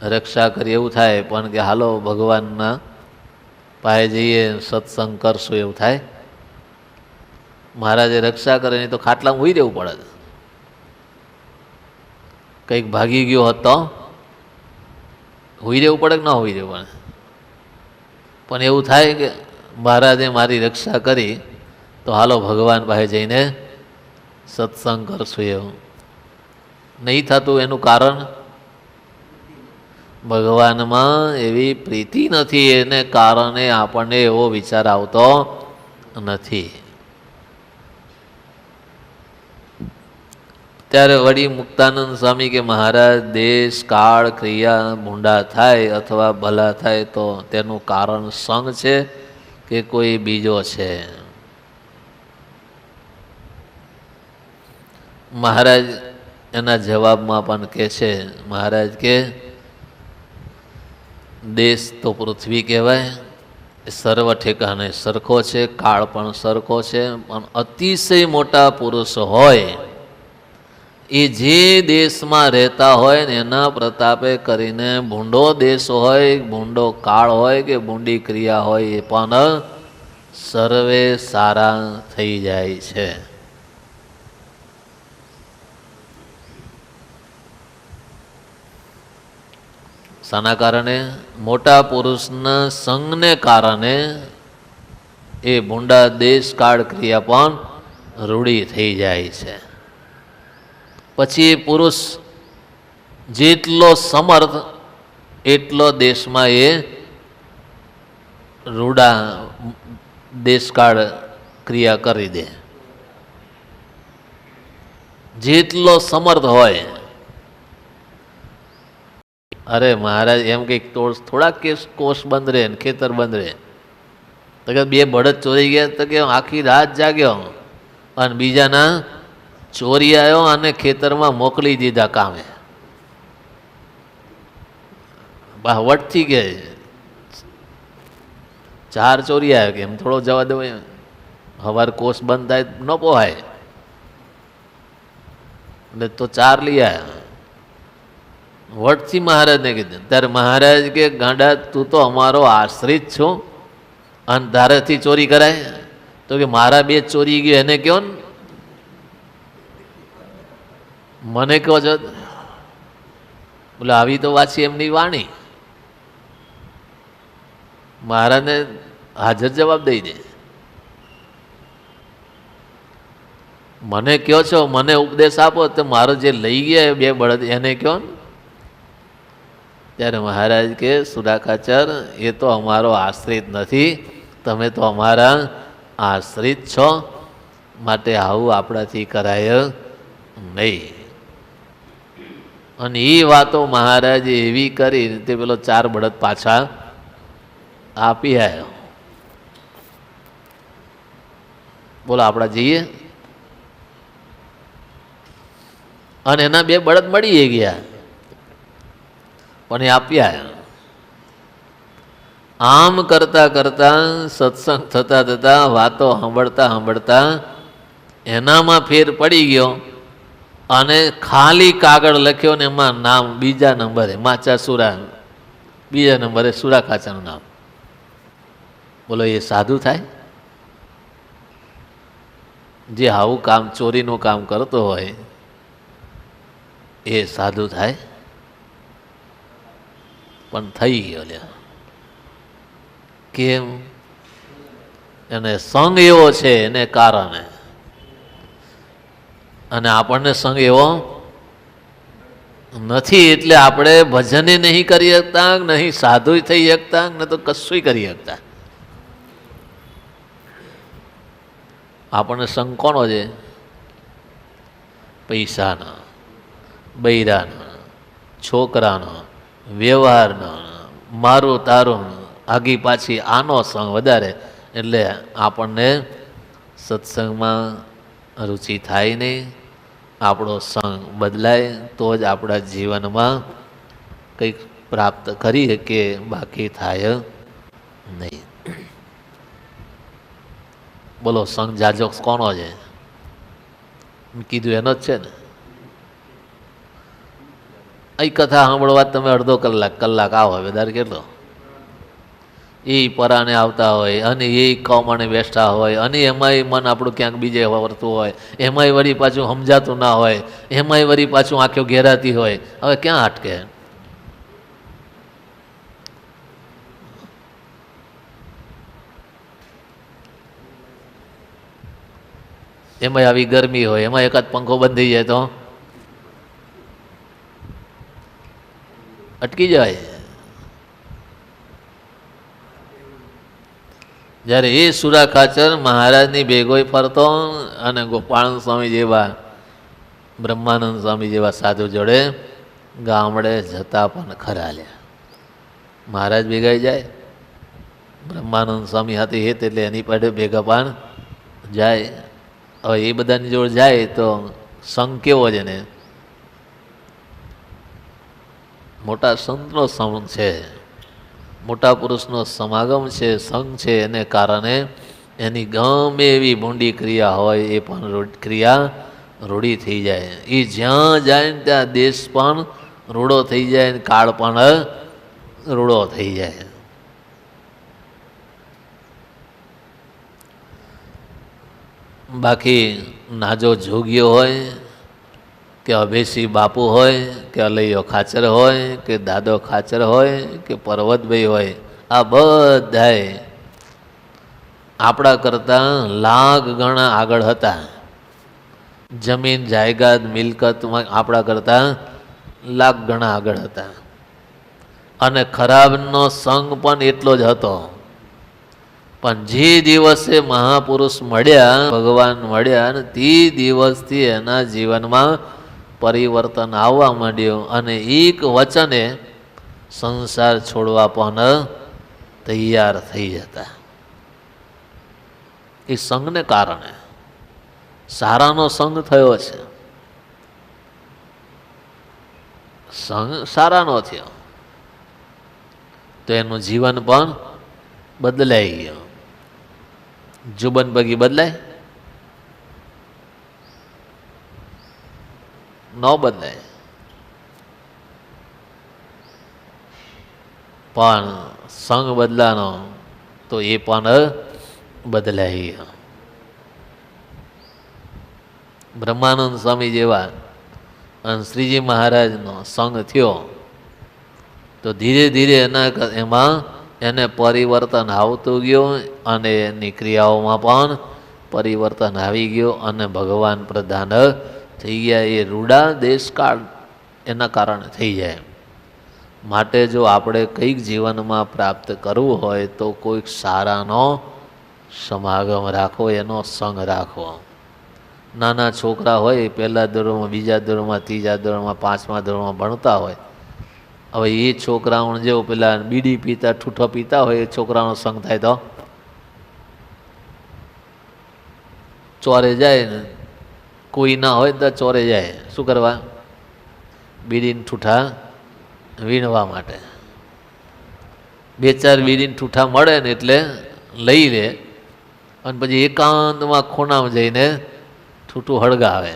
રક્ષા કરી, એવું થાય. પણ કે હાલો ભગવાનના પાસે જઈએ, સત્સંગ કરશું, એવું થાય. મહારાજે રક્ષા કરે નહીં તો ખાટલામાં હોઈ રહેવું પડે. કંઈક ભાગી ગયો હોત તો હોઈ રહેવું પડે કે ના હોઈ રહેવું પડે? પણ એવું થાય કે મહારાજે મારી રક્ષા કરી તો હાલો ભગવાન પાસે જઈને સત્સંગ કરશું, એવું નહીં થતું. એનું કારણ ભગવાનમાં એવી પ્રીતિ નથી, એને કારણે આપણને એવો વિચાર આવતો નથી. ત્યારે વળી મુક્તાનંદ સ્વામી કે મહારાજ, દેશ કાળ ક્રિયા ભૂંડા થાય અથવા ભલા થાય તો તેનું કારણ સંગ છે કે કોઈ બીજો છે? મહારાજ એના જવાબમાં પણ કહે છે, મહારાજ કે દેશ તો પૃથ્વી કહેવાય, સર્વ ઠેકાણે સરખો છે, કાળ પણ સરખો છે, પણ અતિશય મોટા પુરુષ હોય એ જે દેશમાં રહેતા હોય ને એના પ્રતાપે કરીને ભૂંડો દેશ હોય, ભૂંડો કાળ હોય કે ભૂંડી ક્રિયા હોય, એ પણ સર્વે સારા થઈ જાય છે. શાના કારણે? મોટા પુરુષના સંગને કારણે એ ભૂંડા દેશ કાળ ક્રિયા પણ રૂઢી થઈ જાય છે. પછી એ પુરુષ જેટલો સમર્થ એટલો દેશમાં એ રૂડા દેશકાળ ક્રિયા કરી દે. જેટલો સમર્થ હોય. અરે મહારાજ એમ કંઈક થોડાક કોષ બંધ રહે ને ખેતર બંધ રહે તો કે 2 બળદ ચોરી ગયા તો કે આખી રાત જાગ્યો અને બીજાના ચોરી આવ્યો અને ખેતરમાં મોકલી દીધા કામે. વટથી કે 4 ચોરી આવ્યો કે એમ થોડો જવા દો, હવાર કોષ બંધ થાય ન પોહાય એટલે તો 4 લઈ આવ્યા. વટથી મહારાજને કીધું. ત્યારે મહારાજ કે ગાંડા તું તો અમારો આશ્રિત છો અને તારાથી ચોરી કરાય? તો કે મારા બે ચોરી ગયો એને કહો ને, મને કહો છો? બોલે આવી તો વાંચી એમની વાણી. મહારાજને હાજર જવાબ દઈ દે. મને કહો છો, મને ઉપદેશ આપો તો મારો જે લઈ ગયા બે બળદ એને કહો ને. ત્યારે મહારાજ કે સુરાખાચર એ તો અમારો આશ્રિત નથી, તમે તો અમારા આશ્રિત છો, માટે આવું આપણાથી કરાય નહીં. અને એ વાતો મહારાજે એવી કરી તે પેલો 4 બળદ પાછા આપી આવ્યો. બોલો આપણા જઈએ. અને એના 2 બળદ મળી ગયા પણ એ આપી આવ્યા. આમ કરતા કરતા સત્સંગ થતા થતા વાતો સાંભળતા સાંભળતા એનામાં ફેર પડી ગયો અને ખાલી કાગળ લખ્યો ને એમાં નામ બીજા નંબરે માચા સુરા, બીજા નંબરે સુરાખાચાનું નામ. બોલો એ સાધુ થાય? જે આવું કામ ચોરીનું કામ કરતો હોય એ સાધુ થાય? પણ થઈ ગયો લ્યા. કેમ? એને સંગ એવો છે એને કારણે. અને આપણને સંગ એવો નથી એટલે આપણે ભજને નહીં કરી શકતા, નહીં સાધુ થઈ શકતા, ને તો કશું કરી શકતા. આપણને સંગ કોનો છે? પૈસાનો, બૈરાનો, છોકરાનો, વ્યવહારનો, મારું તારું, આગી પાછી આનો સંગ વધારે. એટલે આપણને સત્સંગમાં રુચિ થાય નહીં. આપણો સંગ બદલાય તો જ આપણા જીવનમાં કંઈક પ્રાપ્ત કરી શકીએ, બાકી થાય નહીં. બોલો સંગ જાજો કોનો છે? કીધું એનો જ છે ને. અહીં કથા સાંભળવા તમે અડધો કલાક આવો, વધારે કેટલો? એ પરાને આવતા હોય અને એ કમાણે બેસતા હોય અને એમાંય મન આપણું ક્યાંક બીજે વળતું હોય, એમાંય વળી પાછું સમજાતું ના હોય, એમાંય વળી પાછું આંખો ઘેરાતી હોય. હવે ક્યાં અટકે? એમાંય આવી ગરમી હોય, એમાં એકાદ પંખો બંધ થઈ જાય તો અટકી જાય. જ્યારે એ સુરાખાચર મહારાજની ભેગોય ફરતો અને ગોપાળન સ્વામી જેવા, બ્રહ્માનંદ સ્વામી જેવા સાધુ જોડે ગામડે જતા પણ ખરા લ્યા. મહારાજ ભેગાઈ જાય, બ્રહ્માનંદ સ્વામી હાથે હેત એટલે એની પાસે ભેગા પણ જાય. હવે એ બધાની જોડે જાય તો સંગ કેવો છે ને? મોટા સંતનો સંગ છે, મોટા પુરુષનો સમાગમ છે, સંગ છે. એને કારણે એની ગમે એવી ભૂંડી ક્રિયા હોય એ પણ ક્રિયા રૂઢી થઈ જાય. એ જ્યાં જાય ને ત્યાં દેશ પણ રૂડો થઈ જાય ને કાળ પણ રૂડો થઈ જાય. બાકી નાજો જોગ્યો હોય કે અભેસી બાપુ હોય કે અલૈયો ખાચર હોય કે દાદો ખાચર હોય કે પર્વતભાઈ હોય, આ બધાય આપણા કરતાં લાખ ગણા આગળ હતા. જમીન જાયદાદ મિલકતમાં આપણા કરતાં લાખ ગણા આગળ હતા. અને ખરાબનો સંગ પણ એટલો જ હતો. પણ જે દિવસે મહાપુરુષ મળ્યા, ભગવાન મળ્યા, ને તે દિવસથી એના જીવનમાં પરિવર્તન આવવા માંડ્યું અને એક વચને સંસાર છોડવા પણ તૈયાર થઈ જતા. એ સંઘને કારણે સારાનો સંઘ થયો છે, સંઘ સારાનો થયો તો એનું જીવન પણ બદલાઈ ગયું. જુબન બગી બદલાય? ન બદલાય. પણ સંગ બદલાનો તો એ પણ બદલાય. બ્રહ્માનંદ સ્વામી જેવા અને શ્રીજી મહારાજનો સંગ થયો તો ધીરે ધીરે એમાં એને પરિવર્તન આવતું ગયું અને એની ક્રિયાઓમાં પણ પરિવર્તન આવી ગયું અને ભગવાન પ્રધાન થઈ ગયા. એ રૂડા દેશકાળ એના કારણે થઈ જાય. માટે જો આપણે કંઈક જીવનમાં પ્રાપ્ત કરવું હોય તો કોઈક સારાનો સમાગમ રાખવો, એનો સંગ રાખવો. નાના છોકરા હોય પહેલા ધોરણમાં, બીજા ધોરણમાં, ત્રીજા ધોરણમાં, પાંચમા ધોરણમાં ભણતા હોય. હવે એ છોકરાઓને જેવો પેલા બીડી પીતા, ઠૂઠો પીતા હોય એ છોકરાનો સંગ થાય તો ચોરે જાય ને, કોઈ ના હોય તો ચોરે જાય. શું કરવા? બીડીને ઠૂઠા વીણવા માટે. બે ચાર બીડીને ઠૂઠા મળે ને એટલે લઈ લે અને પછી એકાંતમાં ખૂણામાં જઈને ઠૂઠું હળગાવે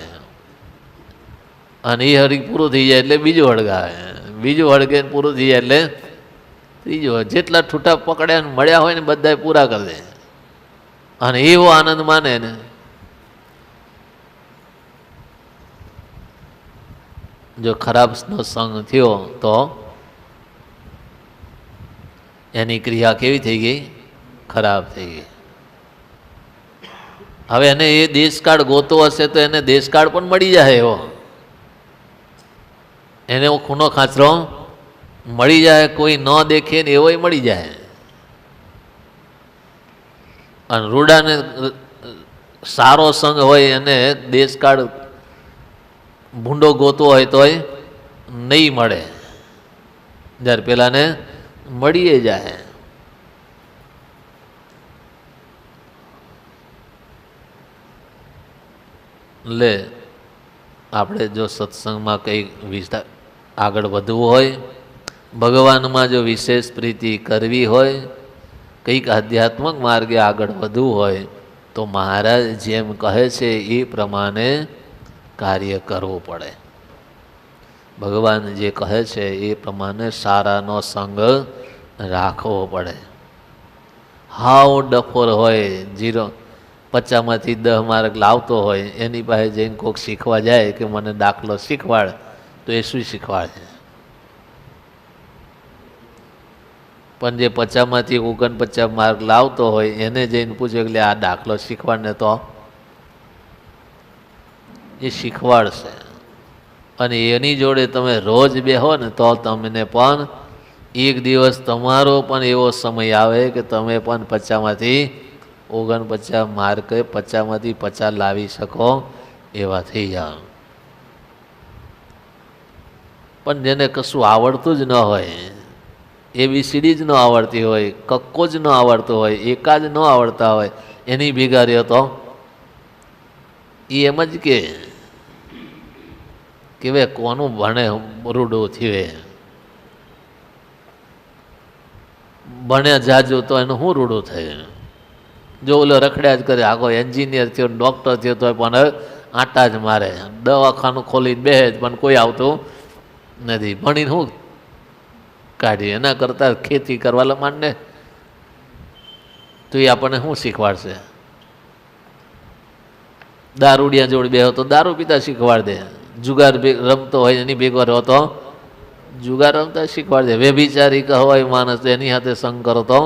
અને એ હળી પૂરું થઈ જાય એટલે બીજું હળગાવે, બીજું હળગે પૂરું થઈ જાય એટલે ત્રીજું. જેટલા ઠૂઠા પકડ્યા ને મળ્યા હોય ને બધા પૂરા કરી દે અને એવો આનંદ માને ને. જો ખરાબનો સંગ થયો તો એની ક્રિયા કેવી થઈ ગઈ? ખરાબ થઈ ગઈ. હવે એને એ દેશકાળ ગોતો હશે તો એને દેશકાળ પણ મળી જાય. એવો એને ખૂણો ખાંચરો મળી જાય, કોઈ ન દેખે ને એવો મળી જાય. અને રૂડાને સારો સંગ હોય એને દેશકાળ ભૂંડો ગોતવો હોય તોય નહીં મળે, જ્યારે પેલાને મળીએ જાય. લે આપણે જો સત્સંગમાં કંઈક વિસ્તાર આગળ વધવું હોય, ભગવાનમાં જો વિશેષ પ્રીતિ કરવી હોય, કંઈક આધ્યાત્મિક માર્ગે આગળ વધવું હોય તો મહારાજ જેમ કહે છે એ પ્રમાણે કાર્ય કરવું પડે. ભગવાન જે કહે છે એ પ્રમાણે સારાનો સંગ રાખવો પડે. હાવ ડફોર હોય, 50માંથી 10 માર્ક લાવતો હોય, એની પાસે જઈને કોઈક શીખવા જાય કે મને દાખલો શીખવાડ, તો એ શું શીખવાડે? પણ જે 50માંથી 49 માર્ક લાવતો હોય એને જઈને પૂછે કે આ દાખલો શીખવાડને, તો એ શીખવાડશે. અને એની જોડે તમે રોજ બેહો ને તો તમને પણ એક દિવસ તમારો પણ એવો સમય આવે કે તમે પણ 50માંથી 49 માર્કે 50માંથી 50 લાવી શકો એવા થઈ જાઓ. પણ જેને કશું આવડતું જ ન હોય, ABCD જ ન આવડતી હોય, કક્કો જ ન આવડતો હોય, એકા જ ન આવડતા હોય, એની ભેગા રહ્યો તો એ એમ જ કે ભાઈ કોનું ભણે રૂડું થયું, ભણ્યા જાજુ તો એનું શું રૂડું થયું? જો ઓલો રખડ્યા જ કરે, આખો એન્જિનિયર થયો, ડૉક્ટર થયો તો પણ આટા જ મારે, દવાખાનું ખોલીને બેસે પણ કોઈ આવતું નથી. ભણીને શું કાઢી? એના કરતાં ખેતી કરવા માંડને તો એ આપણને શું શીખવાડશે? દારૂડિયા જોડે બેહો તો દારૂ પીતા શીખવાડ દે, જુગાર રમતો હોય એની ભેગો રહો તો જુગાર રમતા શીખવાડ દે, વ્યભિચારી હોય માણસ એની સાથે સંગ કરો તો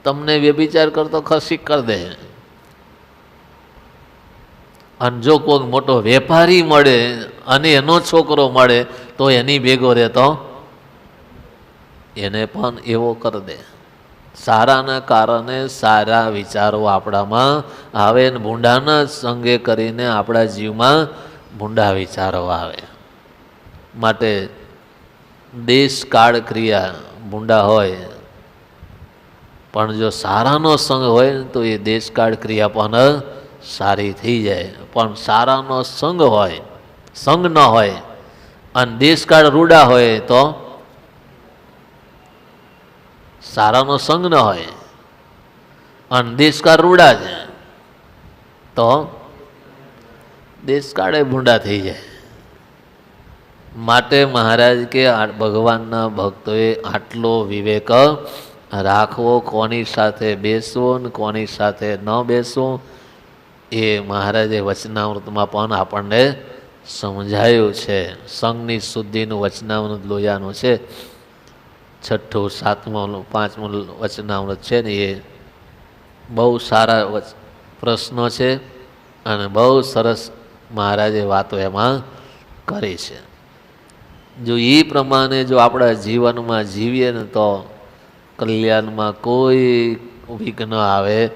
તમને વ્યભિચાર કરતો ખસીક કરી દે. અને જો કોઈ મોટો વેપારી મળે અને એનો છોકરો મળે તો એની ભેગો રહેતો એને પણ એવો કરી દે. સારાના કારણે સારા વિચારો આપણામાં આવે ને ભૂંડાના સંગે કરીને આપણા જીવમાં ભૂંડા વિચારો આવે. માટે દેશ કાળ ક્રિયા ભૂંડા હોય, પણ જો સારાનો સંગ હોય તો એ દેશકાળ ક્રિયા પણ સારી થઈ જાય. પણ સારાનો સંગ હોય, સંગ ન હોય અને દેશકાળ રૂડા હોય તો સારાનો સંગ ન હોય અને દેશકાળ રૂડા છે તો દેશકાળે ભૂંડા થઈ જાય. માટે મહારાજ કે ભગવાનના ભક્તોએ આટલો વિવેક રાખવો, કોની સાથે બેસવો ને કોની સાથે ન બેસવો, એ મહારાજે વચનામૃતમાં પણ આપણને સમજાયું છે. સંઘની શુદ્ધિનું વચનામૃત લોયાનું છે, 6ઠું 7મું 5મું વચનામૃત છે ને, એ બહુ સારા પ્રશ્નો છે અને બહુ સરસ મહારાજે વાતો એમાં કરી છે. જો એ પ્રમાણે જો આપણા જીવનમાં જીવીએ ને તો કલ્યાણમાં કોઈ વિઘ્ન આવે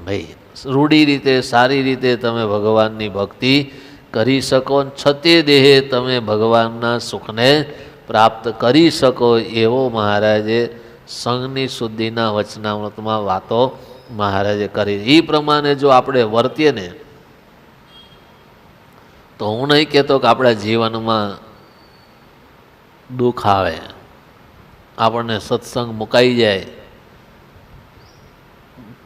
નહીં. રૂઢી રીતે સારી રીતે તમે ભગવાનની ભક્તિ કરી શકો, છતે દેહે તમે ભગવાનના સુખને પ્રાપ્ત કરી શકો, એવો મહારાજે સંઘની શુદ્ધિના વચનામૃતમાં વાતો મહારાજે કરી. એ પ્રમાણે જો આપણે વર્તીએ ને તો હું નહીં કહેતો કે આપણા જીવનમાં દુઃખ આવે, આપણને સત્સંગ મુકાઈ જાય,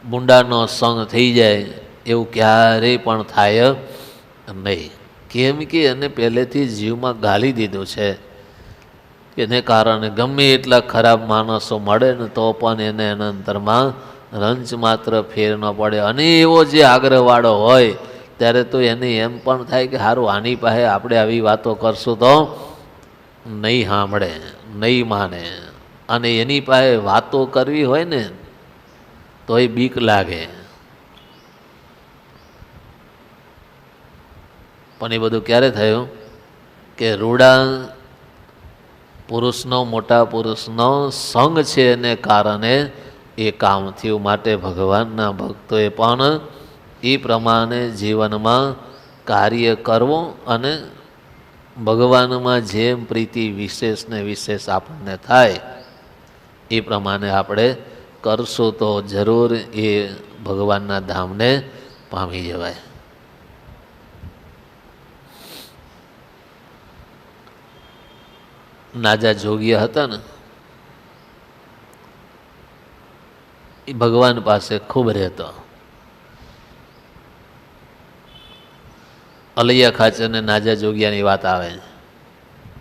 બુંડાનો સંગ થઈ જાય, એવું ક્યારેય પણ થાય નહીં. કેમ કે એને પહેલેથી જીવમાં ગાલી દીધું છે. એને કારણે ગમે એટલા ખરાબ માણસો મળે ને તો પણ એને એના અંતરમાં રંચ માત્ર ફેર ન પડે. અને એવો જે આગ્રહવાળો હોય ત્યારે તો એને એમ પણ થાય કે સારું આની પાસે આપણે આવી વાતો કરશું તો નહીં સાંભળે, નહીં માને, અને એની પાસે વાતો કરવી હોય ને તો એ બીક લાગે. પણ એ બધું ક્યારે થયું કે રૂડા પુરુષનો, મોટા પુરુષનો સંગ છે એને કારણે એ કામ થયું. માટે ભગવાનના ભક્તોએ પણ એ પ્રમાણે જીવનમાં કાર્ય કરવું અને ભગવાનમાં જેમ પ્રીતિ વિશેષ ને વિશેષ આપણને થાય એ પ્રમાણે આપણે કરશું તો જરૂર એ ભગવાનના ધામને પામી જવાય. નાજા જોગીયા હતા ને, એ ભગવાન પાસે ખૂબ રહેતો. અલૈયા ખાચર ને નાજા જોગિયાની વાત આવે,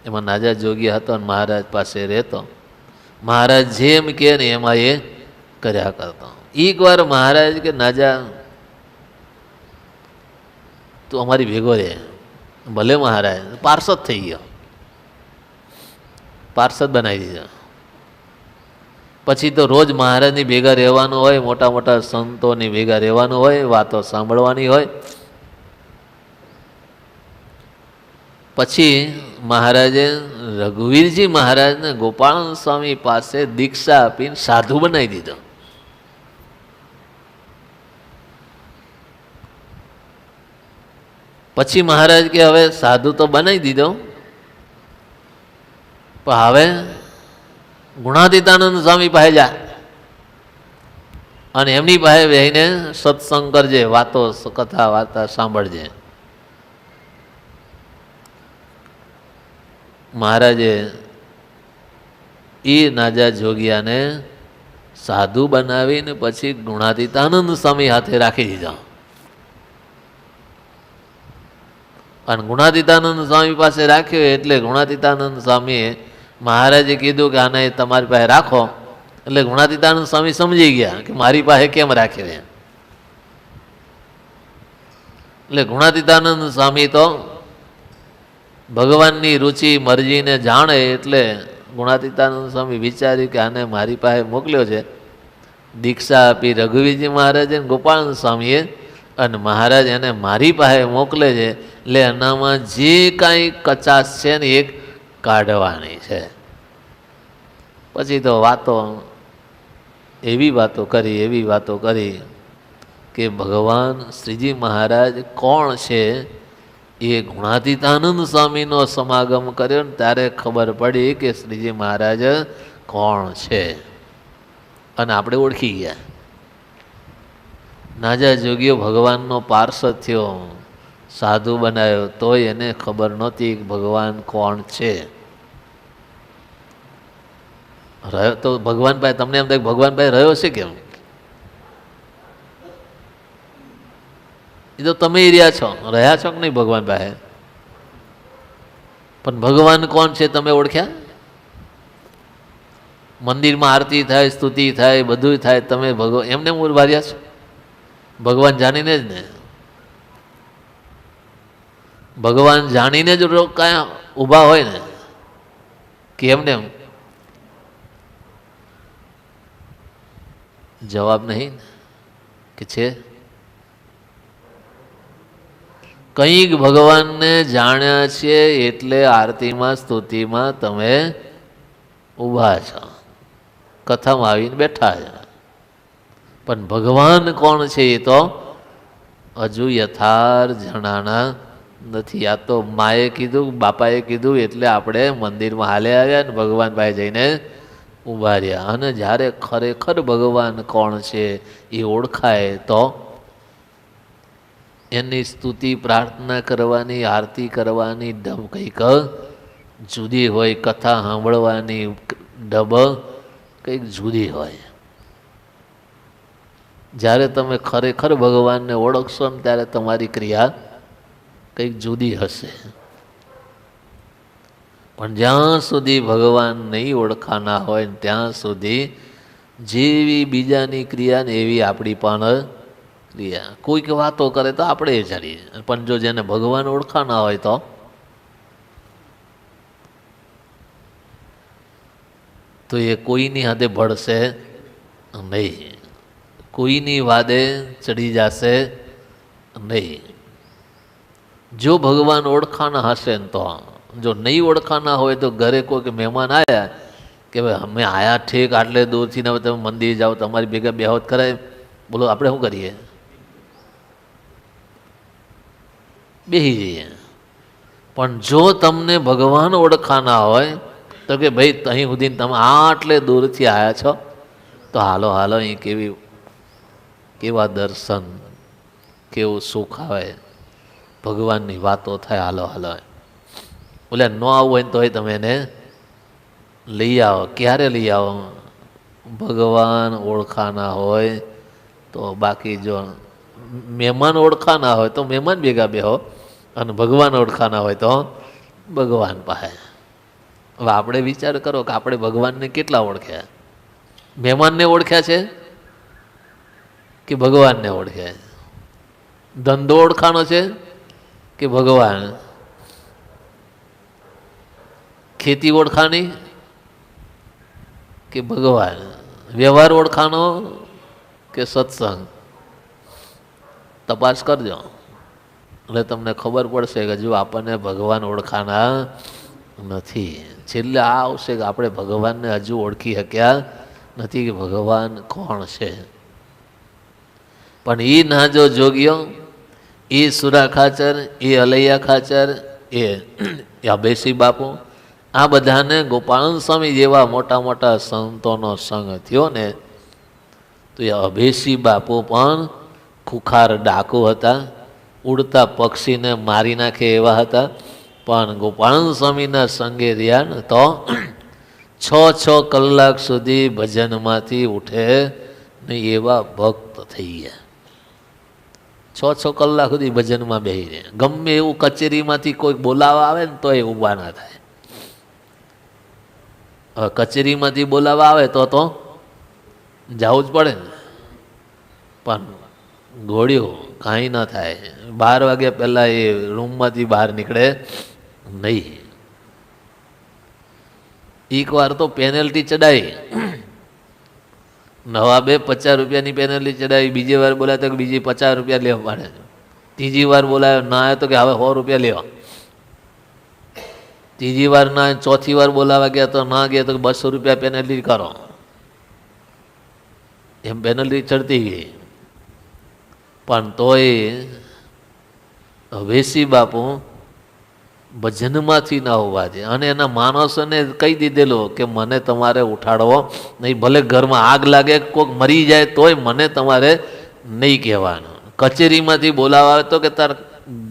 એમાં નાજા જોગિયા હતો ને મહારાજ પાસે રહેતો. મહારાજ જેમ કે ને એમાં એ કર્યા કરતો. એક વાર મહારાજ કે નાજા તું અમારી ભેગો રહે. ભલે મહારાજ. પાર્ષદ થઈ ગયો, પાર્ષદ બનાવી દીધો. પછી તો રોજ મહારાજની ભેગા રહેવાનું હોય, મોટા મોટા સંતોની ભેગા રહેવાનું હોય, વાતો સાંભળવાની હોય. પછી મહારાજે રઘુવીરજી મહારાજને ગોપાળાનંદ સ્વામી પાસે દીક્ષા આપીને સાધુ બનાવી દીધો. પછી મહારાજ કે હવે સાધુ તો બનાવી દીધો, પણ હવે ગુણાતીતાનંદ સ્વામી પાસે જા અને એમની પાસે બેહીને સત્સંગ કરજે, વાતો કથા વાર્તા સાંભળજે. મહારાજે એ નાજા જોગિયાને સાધુ બનાવીને પછી ગુણાતીતાનંદ સ્વામી હાથે રાખી દીધા. અને ગુણાતીતાનંદ સ્વામી પાસે રાખ્યો એટલે ગુણાતીતાનંદ સ્વામીએ મહારાજે કીધું કે આને તમારી પાસે રાખો. એટલે ગુણાતીતાનંદ સ્વામી સમજી ગયા કે મારી પાસે કેમ રાખ્યો એમ. એટલે ગુણાતીતાનંદ સ્વામી તો ભગવાનની રુચિ મરજીને જાણે, એટલે ગુણાતીતાનંદ સ્વામી વિચાર્યું કે આને મારી પાસે મોકલ્યો છે. દીક્ષા આપી રઘુવીરજી મહારાજે ગોપાળાનંદ સ્વામીએ, અને મહારાજ એને મારી પાસે મોકલે છે, એટલે એનામાં જે કાંઈ કચાશ છે ને એ કાઢવાની છે. પછી તો વાતો એવી વાતો કરી કે ભગવાન શ્રીજી મહારાજ કોણ છે એ ગુણાતીતાનંદ સ્વામીનો સમાગમ કર્યો ને ત્યારે ખબર પડી કે શ્રીજી મહારાજ કોણ છે, અને આપણે ઓળખી ગયા. નાજા જોગીઓ ભગવાનનો પાર્ષદ થયો, સાધુ બનાવ્યો, તોય એને ખબર નહોતી કે ભગવાન કોણ છે. રહ્યો તો ભગવાન પાસે, તમને એમ થાય ભગવાન પાસે રહ્યો છે કેમ? એ તો તમે રહ્યા છો કે નહીં ભગવાન પાસે? પણ ભગવાન કોણ છે તમે ઓળખ્યા? મંદિરમાં આરતી થાય, સ્તુતિ થાય, બધું થાય, તમે એમને ઉભાર્યા છો? ભગવાન જાણીને જ ને, ભગવાન જાણીને જ કાંઈ ઊભા હોય ને, કે એમને જવાબ નહીં કે છે કંઈક ભગવાનને જાણ્યા છે એટલે આરતીમાં સ્તુતિમાં તમે ઊભા છો, કથામાં આવીને બેઠા છે. પણ ભગવાન કોણ છે એ તો હજુ યથાર્થ જણાના નથી. આ તો માએ કીધું, બાપાએ કીધું એટલે આપણે મંદિરમાં હાલે આવ્યા ને ભગવાન પાસે જઈને ઊભા રહ્યા. અને જ્યારે ખરેખર ભગવાન કોણ છે એ ઓળખાય તો એની સ્તુતિ પ્રાર્થના કરવાની, આરતી કરવાની ઢબ કંઈક જુદી હોય, કથા સાંભળવાની ઢબ કંઈક જુદી હોય. જ્યારે તમે ખરેખર ભગવાનને ઓળખશો ને ત્યારે તમારી ક્રિયા કંઈક જુદી હશે. પણ જ્યાં સુધી ભગવાન નહીં ઓળખાના હોય ને ત્યાં સુધી જેવી બીજાની ક્રિયા ને એવી આપણી પણ ક્રિયા. કોઈક વાતો કરે તો આપણે જાણીએ, પણ જો જેને ભગવાન ઓળખાના હોય તો એ કોઈની હાથે ભળશે નહીં, કોઈની વાદે ચડી જશે નહીં. જો ભગવાન ઓળખાના હશે ને તો, જો નહીં ઓળખાના હોય તો ઘરે કોઈ મહેમાન આવ્યા કે ભાઈ અમે આયા ઠીક આટલે દૂરથી ને તમે મંદિર જાઓ, તમારી ભેગા બેહોત કરાય, બોલો આપણે શું કરીએ? બેસી જઈએ. પણ જો તમને ભગવાન ઓળખાના હોય તો કે ભાઈ અહીં સુધી તમે આટલે દૂરથી આવ્યા છો તો હાલો હાલો, અહીં કેવા દર્શન, કેવું સુખ આવે, ભગવાનની વાતો થાય, હાલો હાલો. બોલે ન આવવું હોય તોય તમે એને લઈ આવો. ક્યારે લઈ આવો? ભગવાન ઓળખાના હોય તો. બાકી જો મહેમાન ઓળખાના હોય તો મહેમાન ભેગા બેહો, અને ભગવાન ઓળખાના હોય તો ભગવાન પાસે. હવે આપણે વિચાર કરો કે આપણે ભગવાનને કેટલા ઓળખ્યા? મહેમાનને ઓળખ્યા છે કે ભગવાનને ઓળખ્યા? ધંધો ઓળખાનો છે કે ભગવાન? ખેતી ઓળખાની કે ભગવાન? વ્યવહાર ઓળખાનો કે સત્સંગ? તપાસ કરજો એટલે તમને ખબર પડશે કે જો આપણને ભગવાન ઓળખાના નથી. છેલ્લે આ આવશે કે આપણે ભગવાનને હજુ ઓળખી શક્યા નથી કે ભગવાન કોણ છે. પણ એ ના જો જોગ્યો, એ સુરા ખાચર, એ અલૈયા ખાચર, એ અભેસી બાપુ, આ બધાને ગોપાલ સ્વામી જેવા મોટા મોટા સંતોનો સંગ થયો ને તો એ અભેસી બાપુ પણ ખુખાર ડાકુ હતા, ઉડતા પક્ષીને મારી નાખે એવા હતા. પણ ગોપાલ સ્વામીના સંગે રહ્યા ને તો 6 કલાક સુધી ભજનમાંથી ઉઠે ને એવા ભક્ત થઈ ગયા. 6 કલાક સુધી ભજનમાં બેસી રહે. ગમે એવું કચેરીમાંથી કોઈ બોલાવા આવે ને તો એ ઊભા ના થાય. કચેરીમાંથી બોલાવા આવે તો જવું જ પડે ને. પણ ઘોડ્યું કાંઈ ન થાય. 12 વાગ્યા પહેલાં એ રૂમમાંથી બહાર નીકળે નહીં. એકવાર તો પેનલ્ટી ચડાવી, નવાબે 50 રૂપિયાની પેનલ્ટી ચડાવી. બીજી વાર બોલાય તો કે બીજી 50 રૂપિયા લેવા પડે. ત્રીજી વાર બોલાયો ના આવે તો કે હવે 100 રૂપિયા લેવા. ત્રીજી વાર ના, ચોથી વાર બોલાવા ગયા તો ના ગયા તો 200 રૂપિયા પેનલ્ટી કરો. એમ પેનલ્ટી ચડતી ગઈ. પણ તોય વેસી બાપુ ભજનમાંથી ના હોવા દે. અને એના માણસોને કહી દીધેલું કે મને તમારે ઉઠાડવો નહીં. ભલે ઘરમાં આગ લાગે, કોઈક મરી જાય તોય મને તમારે નહીં કહેવાનું. કચેરીમાંથી બોલાવા આવે તો કે તાર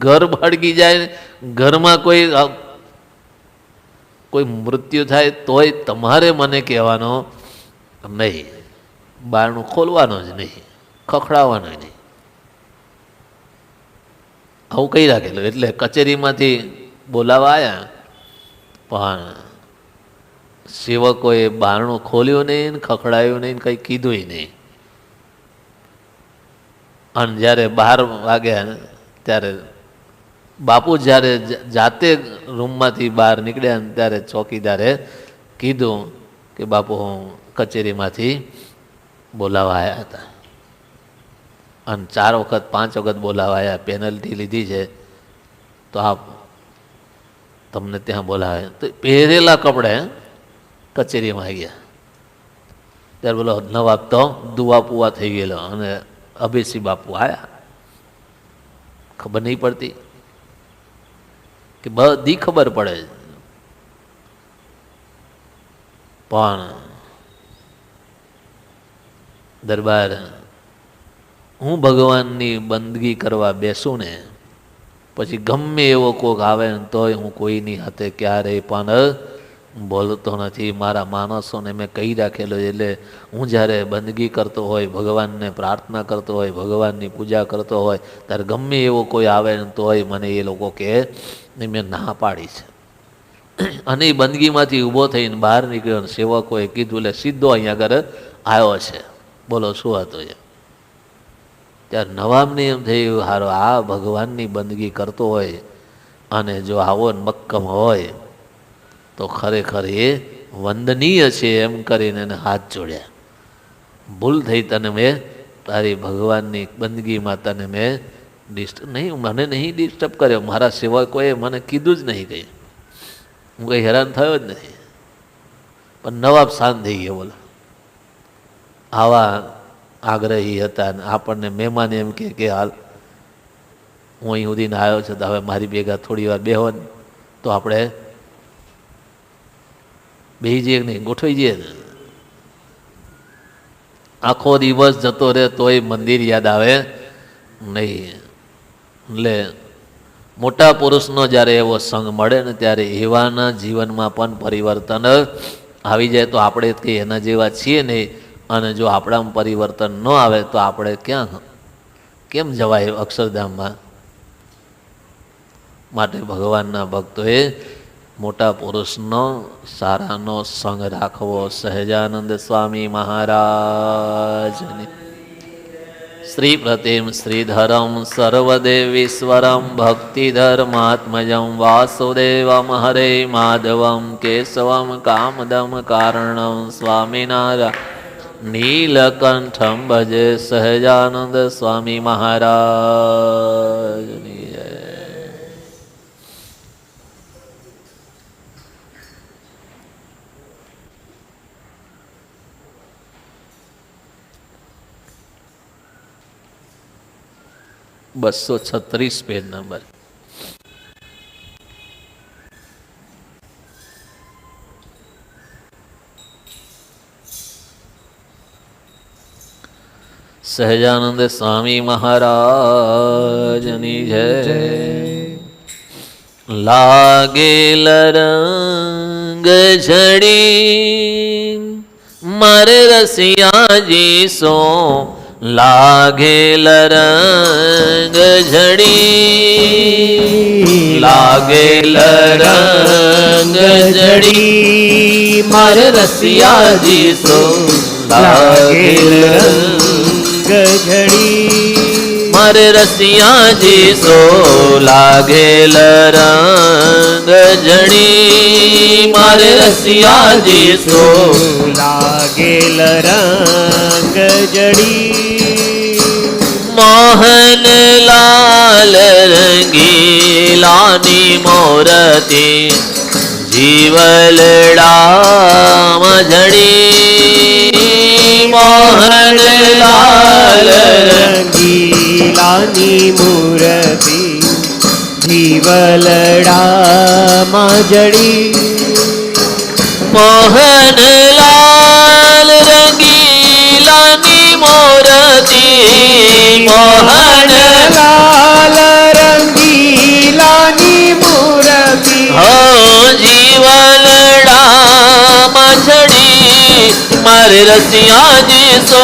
ઘર ભડકી જાય, ઘરમાં કોઈ મૃત્યુ થાય તોય તમારે મને કહેવાનો નહીં. બારણું ખોલવાનું જ નહીં, ખખડાવવાનું નહીં. આવું કહી રાખેલું. એટલે કચેરીમાંથી બોલાવા આવ્યા પણ સેવકોએ બારણું ખોલ્યું નહીં, ખખડાયું નહીં, કંઈ કીધું નહીં. અને જ્યારે 12 વાગ્યા ત્યારે બાપુ જ્યારે જાતે રૂમમાંથી બહાર નીકળ્યા ને ત્યારે ચોકીદારે કીધું કે બાપુ હું કચેરીમાંથી બોલાવા આવ્યા હતા અને 4 વખત 5 વખત બોલાવા આવ્યા, પેનલ્ટી લીધી છે તો આપ તમને ત્યાં બોલાવે. તો પહેરેલા કપડે કચેરીમાં ગયા ત્યારે બોલો નવાબ તો દુવા પુવા થઈ ગયેલો અને અભિષી બાપુ આવ્યા. ખબર નહીં પડતી કે બધી ખબર પડે, પણ દરબાર હું ભગવાનની બંદગી કરવા બેસું ને પછી ગમે એવો કોક આવે ને તોય હું કોઈની હાથે ક્યારેય પણ બોલતો નથી. મારા માણસોને મેં કહી રાખેલો, એટલે હું જ્યારે બંદગી કરતો હોય, ભગવાનને પ્રાર્થના કરતો હોય, ભગવાનની પૂજા કરતો હોય ત્યારે ગમે એવો કોઈ આવે ને તોય મને એ લોકો કહે નહીં, મેં ના પાડી છે. અને એ બંદગીમાંથી ઊભો થઈને બહાર નીકળ્યો ને સેવકોએ કીધું એટલે સીધો અહીંયા આગળ આવ્યો છે. બોલો શું હતું એ? ત્યારે નવાબને એમ થયું હારો આ ભગવાનની બંદગી કરતો હોય અને જો આવો મક્કમ હોય તો ખરેખર એ વંદનીય છે એમ કરીને એને હાથ જોડ્યા. ભૂલ થઈ, તને મેં તારી ભગવાનની બંદગીમાં તને મેં ડિસ્ટર્બ નહીં, મને નહીં ડિસ્ટર્બ કર્યો, મારા સેવકોએ મને કીધું જ નહીં કંઈ, હું કંઈ હેરાન થયો જ નથી. પણ નવાબ શાંત થઈ ગયો. બોલો આવા આગ્રહી હતા ને આપણને મહેમાન એમ કે હાલ હું અહીં સુધીને આવ્યો છું તો હવે મારી ભેગા થોડી વાર બેહો ને તો આપણે બેસી જઈએ નહીં, ગોઠવાઈ જઈએ ને. આખો દિવસ જતો રહે તોય મંદિર યાદ આવે નહીં. એટલે મોટા પુરુષનો જ્યારે એવો સંગ મળે ને ત્યારે એવાના જીવનમાં પણ પરિવર્તન આવી જાય. તો આપણે કંઈ એના જેવા છીએ નહીં, અને જો આપણામાં પરિવર્તન ન આવે તો આપણે કેમ જવાય અક્ષરધામમાં? માટે ભગવાનના ભક્તોએ મોટા પુરુષનો સારાનો સંગ રાખવો. સહજાનંદ સ્વામી મહારાજની શ્રી પ્રતિમ શ્રીધરમ સર્વદેવીશ્વરમ ભક્તિધર્માત્મજમ વાસુદેવમ હરે માધવમ કેશવમ કામદમ કારણમ સ્વામિનારાયણ નીલકંઠમ ભજે. સહજાનંદ સ્વામી મહારાજની જય. $236 પેજ નંબર. સહજાનંદ સ્વામી મહારાજની જય. લાગેલ રંગ ઝડી મારે રસિયાજી સો, લાગેલ રંગ ઝડી, લાગેલ રંગ ઝડી મારે રસિયાજી સો, લાગેલ ઘડી મારે રસિયાજી સો, લાગેલ રંગ જડી મારે રસિયાજી સો, લાગેલ રંગ જડી મોહન લાલ રંગીલાની મોરતી જીવલડામ જડી, મોહન લાલ રંગીલાની મૂર્તિ જીવલડામાં જડી, મોહન લાલ રંગીલાની મૂર્તિ, મોહન લાલ રંગીલાની મૂર્તિ હો જીવલડામાં જડી મારે રસિયાજી સો,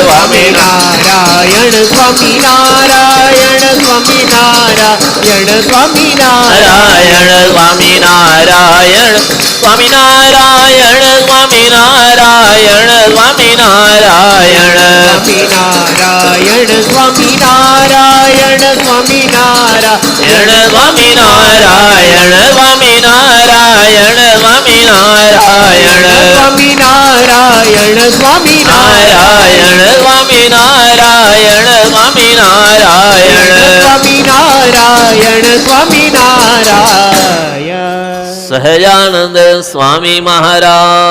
સ્વામિનારાયણ સ્વામિનારાયણ સ્વામિનારાયણ સ્વામિનારાયણ નારાયણ સ્વામિનારાયણ સ્વામિનારાયણ સ્વામિનારાયણ સ્વામિનારાયણ સ્વામિનારાયણ સ્વામિનારાયણ સ્વામિનારાયણ સ્વામિનારાયણ સ્વામિનારાયણ સ્વામિનારાયણ સ્વામિનારાયણ સ્વામિનારાયણ સ્વામિનારાયણ સ્વામિનારાયણ સ્વામિનારાયણ સહજાનંદ સ્વામી મહારાજની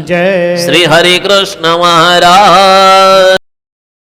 જય શ્રી હરિ કૃષ્ણ મહારાજ